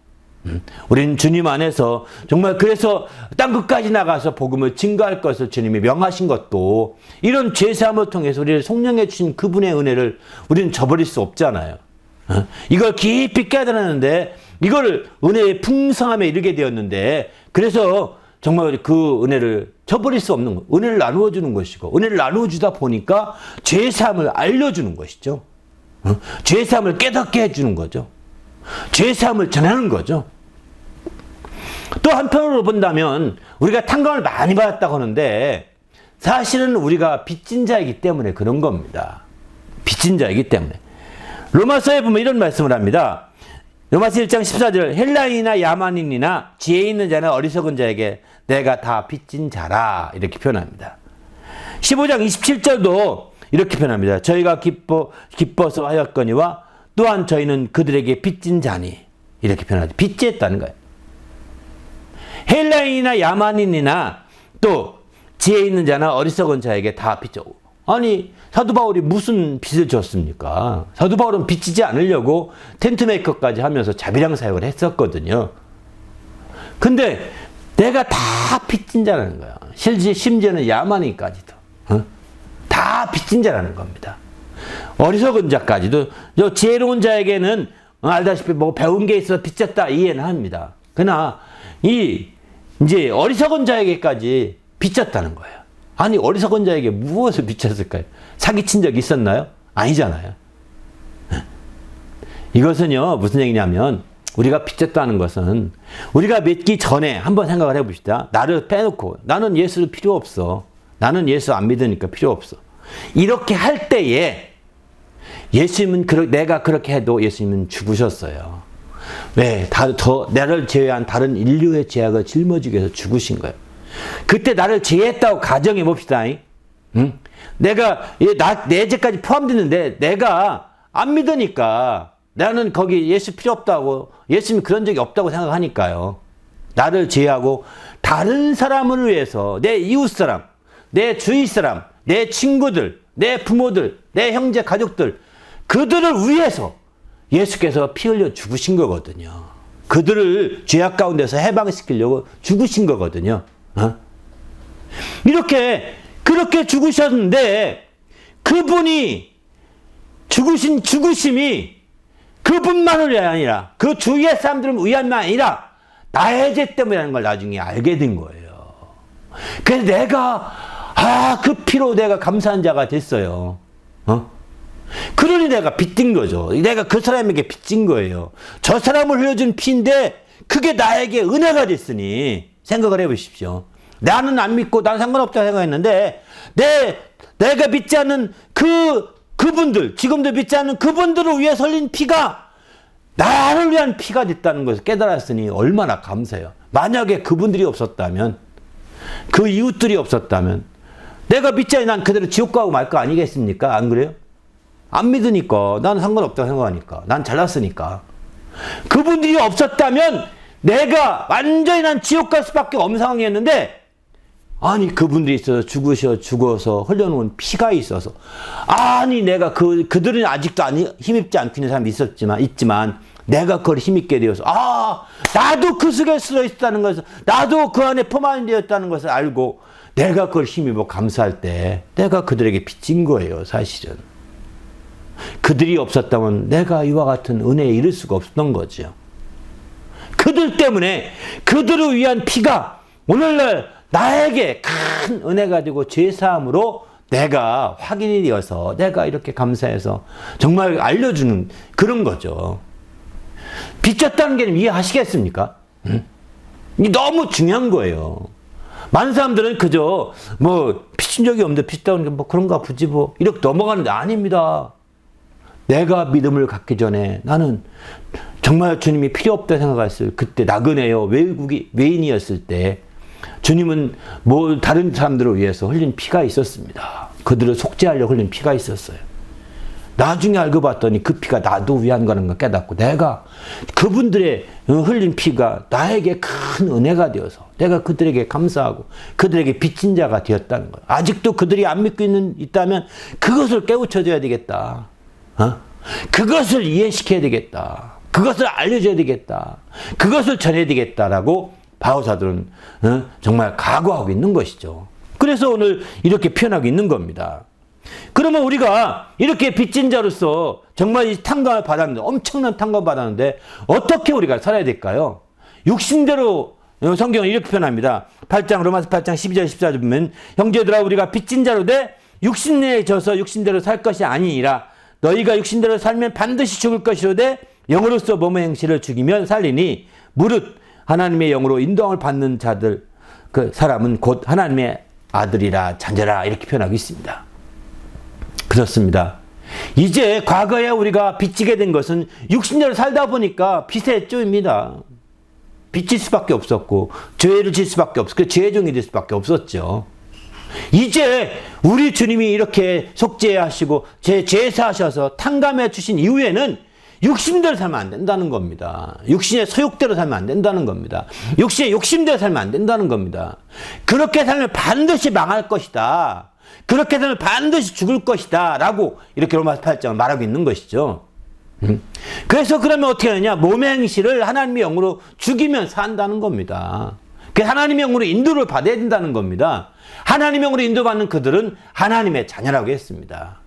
우리는 주님 안에서 정말 그래서 땅끝까지 나가서 복음을 증거할 것을 주님이 명하신 것도 이런 죄사함을 통해서 우리를 성령해 주신 그분의 은혜를 우리는 저버릴 수 없잖아요. 이걸 깊이 깨달았는데 이걸 은혜의 풍성함에 이르게 되었는데 그래서 정말 그 은혜를 저버릴 수 없는 거, 은혜를 나누어 주는 것이고 은혜를 나누어 주다 보니까 죄사함을 알려주는 것이죠. 죄사함을 깨닫게 해주는 거죠. 죄사함을 전하는 거죠. 또 한편으로 본다면 우리가 탕감을 많이 받았다고 하는데 사실은 우리가 빚진 자이기 때문에 그런 겁니다. 빚진 자이기 때문에. 로마서에 보면 이런 말씀을 합니다. 로마서 1장 14절 헬라인이나 야만인이나 지혜 있는 자는 어리석은 자에게 내가 다 빚진 자라 이렇게 표현합니다. 15장 27절도 이렇게 표현합니다. 저희가 기뻐서 하였거니와 또한 저희는 그들에게 빚진 자니 이렇게 표현하죠. 빚지했다는 거예요. 헬라인이나 야만인이나 또 지혜 있는 자나 어리석은 자에게 다 빚져. 아니 사도 바울이 무슨 빚을 졌습니까? 사도 바울은 빚지지 않으려고 텐트메이커까지 하면서 자비랑 사역을 했었거든요. 근데 내가 다 빚진 자라는 거야. 심지어는 야만인까지도 다 빚진 자라는 겁니다. 어리석은 자까지도 지혜로운 자에게는 알다시피 뭐 배운 게 있어서 빚졌다 이해는 합니다. 그러나 이제 어리석은 자에게까지 빚졌다는 거예요. 아니 어리석은 자에게 무엇을 빚졌을까요? 사기친 적 있었나요? 아니잖아요. 이것은요 무슨 얘기냐면 우리가 빚졌다는 것은 우리가 믿기 전에 한번 생각을 해봅시다. 나를 빼놓고 나는 예수를 필요 없어. 나는 예수 안 믿으니까 필요 없어. 이렇게 할 때에 예수님은 내가 그렇게 해도 예수님은 죽으셨어요. 왜? 나를 제외한 다른 인류의 죄악을 짊어지기 위해서 죽으신 거예요. 그때 나를 제외했다고 가정해 봅시다. 응? 내 죄까지 포함됐는데 내가 안 믿으니까 나는 거기 예수 필요 없다고 예수님이 그런 적이 없다고 생각하니까요. 나를 제외하고 다른 사람을 위해서 내 이웃 사람, 내 주위 사람, 내 친구들, 내 부모들, 내 형제 가족들 그들을 위해서 예수께서 피 흘려 죽으신 거거든요. 그들을 죄악 가운데서 해방시키려고 죽으신 거거든요. 그렇게 죽으셨는데 그분이 죽으신 죽으심이 그분만을 아니라 그 주위의 사람들을 위함만 아니라 나의 죄 때문이라는 걸 나중에 알게 된 거예요. 그래서 내가 그 피로 내가 감사한 자가 됐어요. 그러니 내가 빚진 거죠. 내가 그 사람에게 빚진 거예요. 저 사람을 흘려준 피인데 그게 나에게 은혜가 됐으니 생각을 해보십시오. 나는 안 믿고 난 상관없다고 생각했는데 내가 믿지 않는 그분들 지금도 믿지 않는 그분들을 위해 흘린 피가 나를 위한 피가 됐다는 것을 깨달았으니 얼마나 감사해요. 만약에 그분들이 없었다면 그 이웃들이 없었다면 내가 믿지 않으니 난 그대로 지옥 가고 말 거 아니겠습니까? 안 그래요? 안 믿으니까 나는 상관없다고 생각하니까 난 잘났으니까 그분들이 없었다면 내가 완전히 난 지옥 갈 수밖에 없는 상황이었는데 아니 그분들이 있어서 죽어서 흘려놓은 피가 있어서 아니 내가 그들은 아직도 힘입지 않고 있는 사람이 있지만 내가 그걸 힘있게 되어서 나도 그 속에 쓰여 있다는 것을 나도 그 안에 포함이 되었다는 것을 알고 내가 그걸 힘입어 감사할 때 내가 그들에게 빚진 거예요. 사실은 그들이 없었다면 내가 이와 같은 은혜에 이를 수가 없었던 거죠. 그들 때문에 그들을 위한 피가 오늘날 나에게 큰 은혜가 되고 죄사함으로 내가 확인이 되어서 내가 이렇게 감사해서 정말 알려주는 그런 거죠. 빚졌다는 게 이해하시겠습니까? 이 너무 중요한 거예요. 많은 사람들은 그저 뭐 빚진 적이 없는데 빚다는 게 뭐 그런가 보지 뭐 이렇게 넘어가는데 아닙니다. 내가 믿음을 갖기 전에 나는 정말 주님이 필요 없다 생각했을 그때 나그네요 외인이었을 때 주님은 뭐 다른 사람들을 위해서 흘린 피가 있었습니다. 그들을 속죄하려고 흘린 피가 있었어요. 나중에 알고 봤더니 그 피가 나도 위한 거라는 걸 깨닫고 내가 그분들의 흘린 피가 나에게 큰 은혜가 되어서 내가 그들에게 감사하고 그들에게 빚진 자가 되었다는 거예요. 아직도 그들이 안 믿고 있다면 그것을 깨우쳐줘야 되겠다. 그것을 이해시켜야 되겠다. 그것을 알려줘야 되겠다. 그것을 전해야 되겠다라고 바오사들은 정말 각오하고 있는 것이죠. 그래서 오늘 이렇게 표현하고 있는 겁니다. 그러면 우리가 이렇게 빚진 자로서 정말 이 탕감을 받았는데 엄청난 탕감을 받았는데 어떻게 우리가 살아야 될까요? 육신대로 성경은 이렇게 표현합니다. 8장 로마서 8장 12절 14절 보면 형제들아 우리가 빚진 자로 돼 육신에 져서 육신대로 살 것이 아니니라 너희가 육신대로 살면 반드시 죽을 것이로되 영으로서 몸의 행실을 죽이면 살리니 무릇 하나님의 영으로 인도함을 받는 자들 그 사람은 곧 하나님의 아들이라 자녀라 이렇게 표현하고 있습니다. 그렇습니다. 이제 과거에 우리가 빚지게 된 것은 육신대로 살다 보니까 빚의 쪼입니다. 빚질 수밖에 없었고 죄를 질 수밖에 없었고 그 죄의 종이 될 수밖에 없었죠. 이제 우리 주님이 이렇게 속죄하시고 제사하셔서 탕감해 주신 이후에는 육신대로 살면 안 된다는 겁니다. 육신의 소욕대로 살면 안 된다는 겁니다. 육신의 욕심대로 살면 안 된다는 겁니다. 그렇게 살면 반드시 망할 것이다. 그렇게 살면 반드시 죽을 것이다. 라고 이렇게 로마서 8장을 말하고 있는 것이죠. 그래서 그러면 어떻게 하느냐? 몸의 행실을 하나님의 영으로 죽이면 산다는 겁니다. 하나님의 영으로 인도를 받아야 된다는 겁니다. 하나님의 영으로 인도받는 그들은 하나님의 자녀라고 했습니다.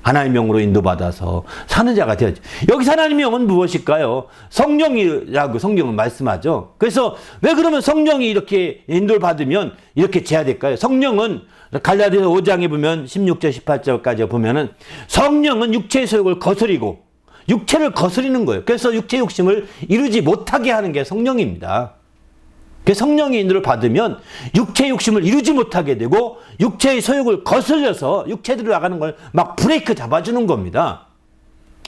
하나님의 영으로 인도받아서 사는 자가 되었죠. 여기서 하나님의 영은 무엇일까요? 성령이라고 성경은 말씀하죠. 그래서 왜 그러면 성령이 이렇게 인도를 받으면 이렇게 돼야 될까요? 성령은 갈라디아서 5장에 보면 16절 18절까지 보면은 성령은 육체의 소욕을 거스리고 육체를 거스리는 거예요. 그래서 육체 욕심을 이루지 못하게 하는 게 성령입니다. 성령의 인도를 받으면 육체의 욕심을 이루지 못하게 되고 육체의 소욕을 거슬려서 육체대로 나가는 걸 막 브레이크 잡아주는 겁니다.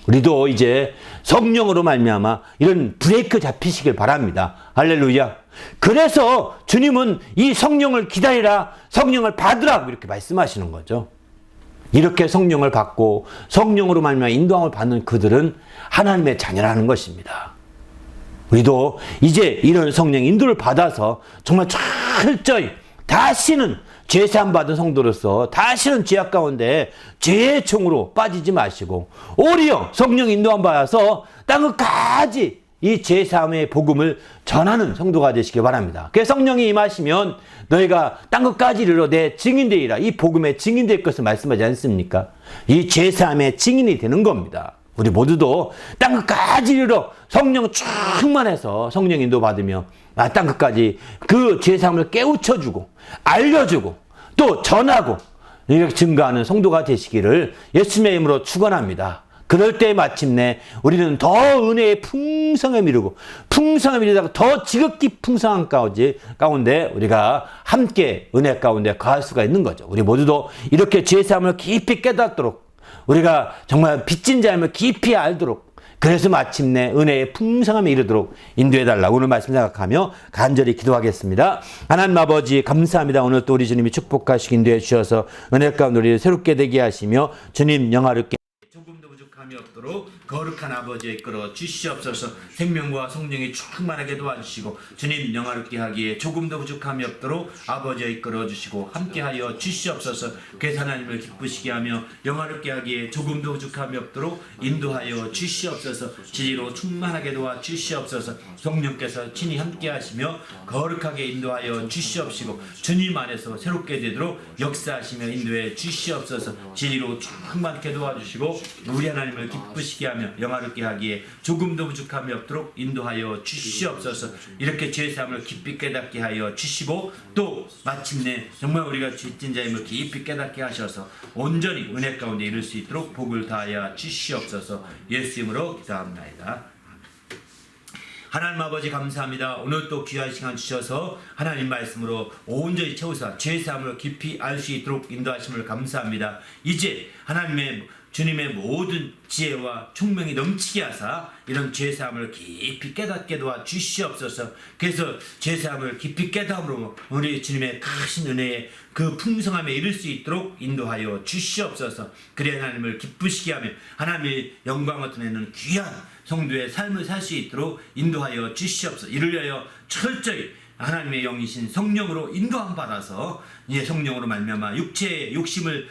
우리도 이제 성령으로 말미암아 이런 브레이크 잡히시길 바랍니다. 할렐루야. 그래서 주님은 이 성령을 기다리라, 성령을 받으라고 이렇게 말씀하시는 거죠. 이렇게 성령을 받고 성령으로 말미암아 인도함을 받는 그들은 하나님의 자녀라는 것입니다. 우리도 이제 이런 성령 인도를 받아서 정말 철저히 다시는 죄사함 받은 성도로서 다시는 죄악 가운데 죄의 총으로 빠지지 마시고 오히려 성령 인도함 받아서 땅 끝까지 이 죄사함의 복음을 전하는 성도가 되시기 바랍니다. 그래서 성령이 임하시면 너희가 땅 끝까지 이르러 내 증인되리라. 이 복음의 증인될 것을 말씀하지 않습니까? 이 죄사함의 증인이 되는 겁니다. 우리 모두도 땅 끝까지 이르러 성령 충만해서 성령 인도 받으며 땅 끝까지 그 죄사함을 깨우쳐주고 알려주고 또 전하고 이렇게 증거하는 성도가 되시기를 예수님의 이름으로 축원합니다. 그럴 때 마침내 우리는 더 은혜의 풍성함을 이루고 풍성함을 이루다가 더 지극히 풍성한 가운데 우리가 함께 은혜 가운데 거할 수가 있는 거죠. 우리 모두도 이렇게 죄사함을 깊이 깨닫도록 우리가 정말 빚진 자임을 깊이 알도록 그래서 마침내 은혜의 풍성함에 이르도록 인도해달라고 오늘 말씀 생각하며 간절히 기도하겠습니다. 하나님 아버지 감사합니다. 오늘 또 우리 주님이 축복하시고 인도해 주셔서 은혜 가운데 우리를 새롭게 되게 하시며 주님 영화롭게 조금도 부족함이 없도록 거룩한 아버지에 이끌어 주시옵소서. 생명과 성령이 충만하게 도와주시고 주님 영화롭게 하기에 조금도 부족함이 없도록 아버지에 이끌어 주시고 함께하여 주시옵소서. 그래서 하나님을 기쁘시게 하며 영화롭게 하기에 조금도 부족함이 없도록 인도하여 주시옵소서. 진리로 충만하게 도와 주시옵소서. 성령께서 친히 함께하시며 거룩하게 인도하여 주시옵시고 주님 안에서 새롭게 되도록 역사하시며 인도해 주시옵소서. 진리로 충만하게 도와주시고 우리 하나님을 기쁘시게 하며 영화롭게 하기에 조금도 부족함이 없도록 인도하여 주시옵소서. 이렇게 죄사함을 깊이 깨닫게 하여 주시고 또 마침내 정말 우리가 죄진 자임을 깊이 깨닫게 하셔서 온전히 은혜 가운데 이룰 수 있도록 복을 다하여 주시옵소서. 예수 이름으로 기도합나이다. 하나님 아버지 감사합니다. 오늘 또 귀한 시간 주셔서 하나님 말씀으로 온전히 채우사 죄사함을 깊이 알 수 있도록 인도하심을 감사합니다. 이제 하나님의 주님의 모든 지혜와 총명이 넘치게 하사 이런 죄사함을 깊이 깨닫게 도와 주시옵소서. 그래서 죄사함을 깊이 깨닫음으로 우리 주님의 크신 은혜의 그 풍성함에 이를 수 있도록 인도하여 주시옵소서. 그래 하나님을 기쁘시게 하며 하나님의 영광을 드러내는 귀한 성도의 삶을 살 수 있도록 인도하여 주시옵소서. 이를 위하여 철저히 하나님의 영이신 성령으로 인도함 받아서 이제 성령으로 말미암아 육체의 욕심을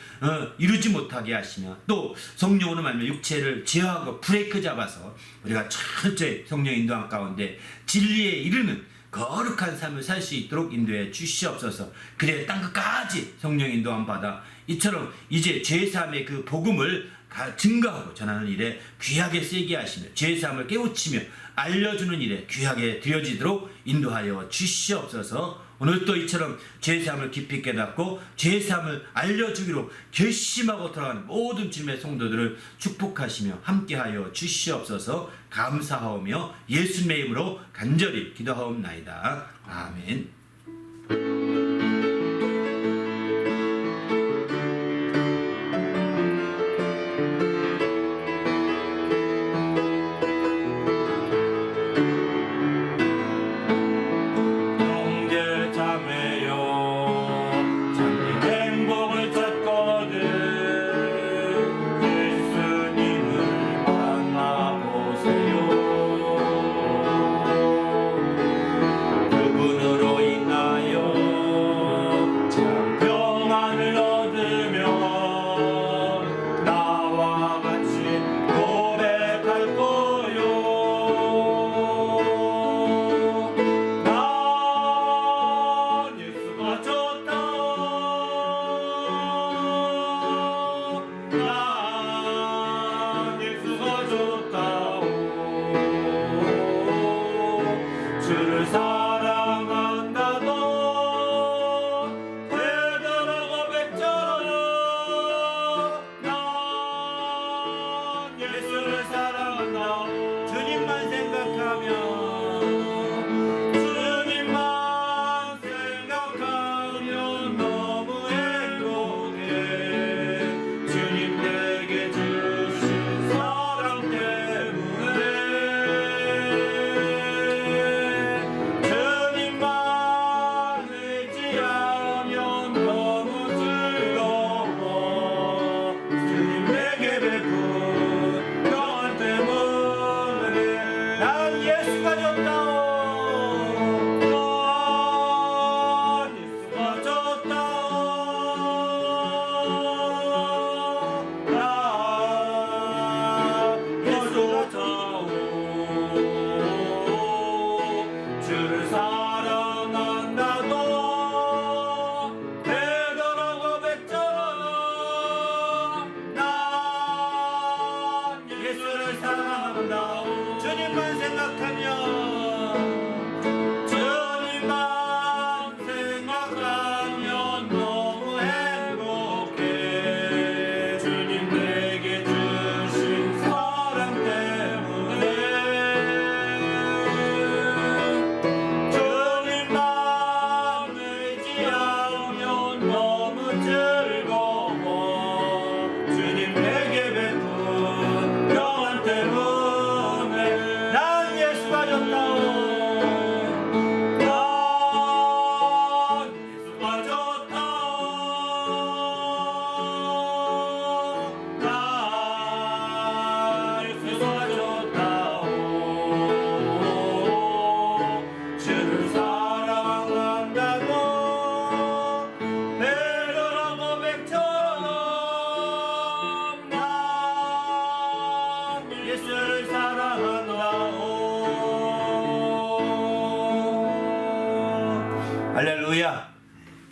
이루지 못하게 하시며 또 성령으로 말미암아 육체를 제어하고 브레이크 잡아서 우리가 철저히 성령 인도함 가운데 진리에 이르는 거룩한 삶을 살 수 있도록 인도해 주시옵소서. 그래 땅끝까지 성령 인도함 받아 이처럼 이제 죄사함의 그 복음을 증거하고 전하는 일에 귀하게 쓰이게 하시며 죄사함을 깨우치며 알려주는 일에 귀하게 드려지도록 인도하여 주시옵소서. 오늘도 이처럼 죄사함을 깊이 깨닫고 죄사함을 알려주기로 결심하고 돌아가는 모든 주님의 성도들을 축복하시며 함께하여 주시옵소서. 감사하오며 예수님의 이름으로 간절히 기도하옵나이다. 아멘. 사랑한다도 되돌아고 백절하여 할렐루야.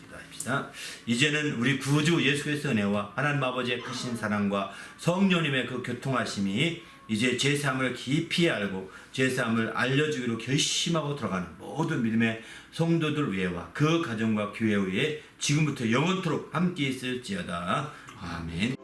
기도합시다. 이제는 우리 구주 예수 그리스도의 은혜와 하나님 아버지의 크신 사랑과 성령님의 그 교통하심이 이제 제3을 깊이 알고 제3을 알려주기로 결심하고 들어가는 모든 믿음의 성도들 위에와 그 가정과 교회 위에 지금부터 영원토록 함께 있을지어다. 아멘.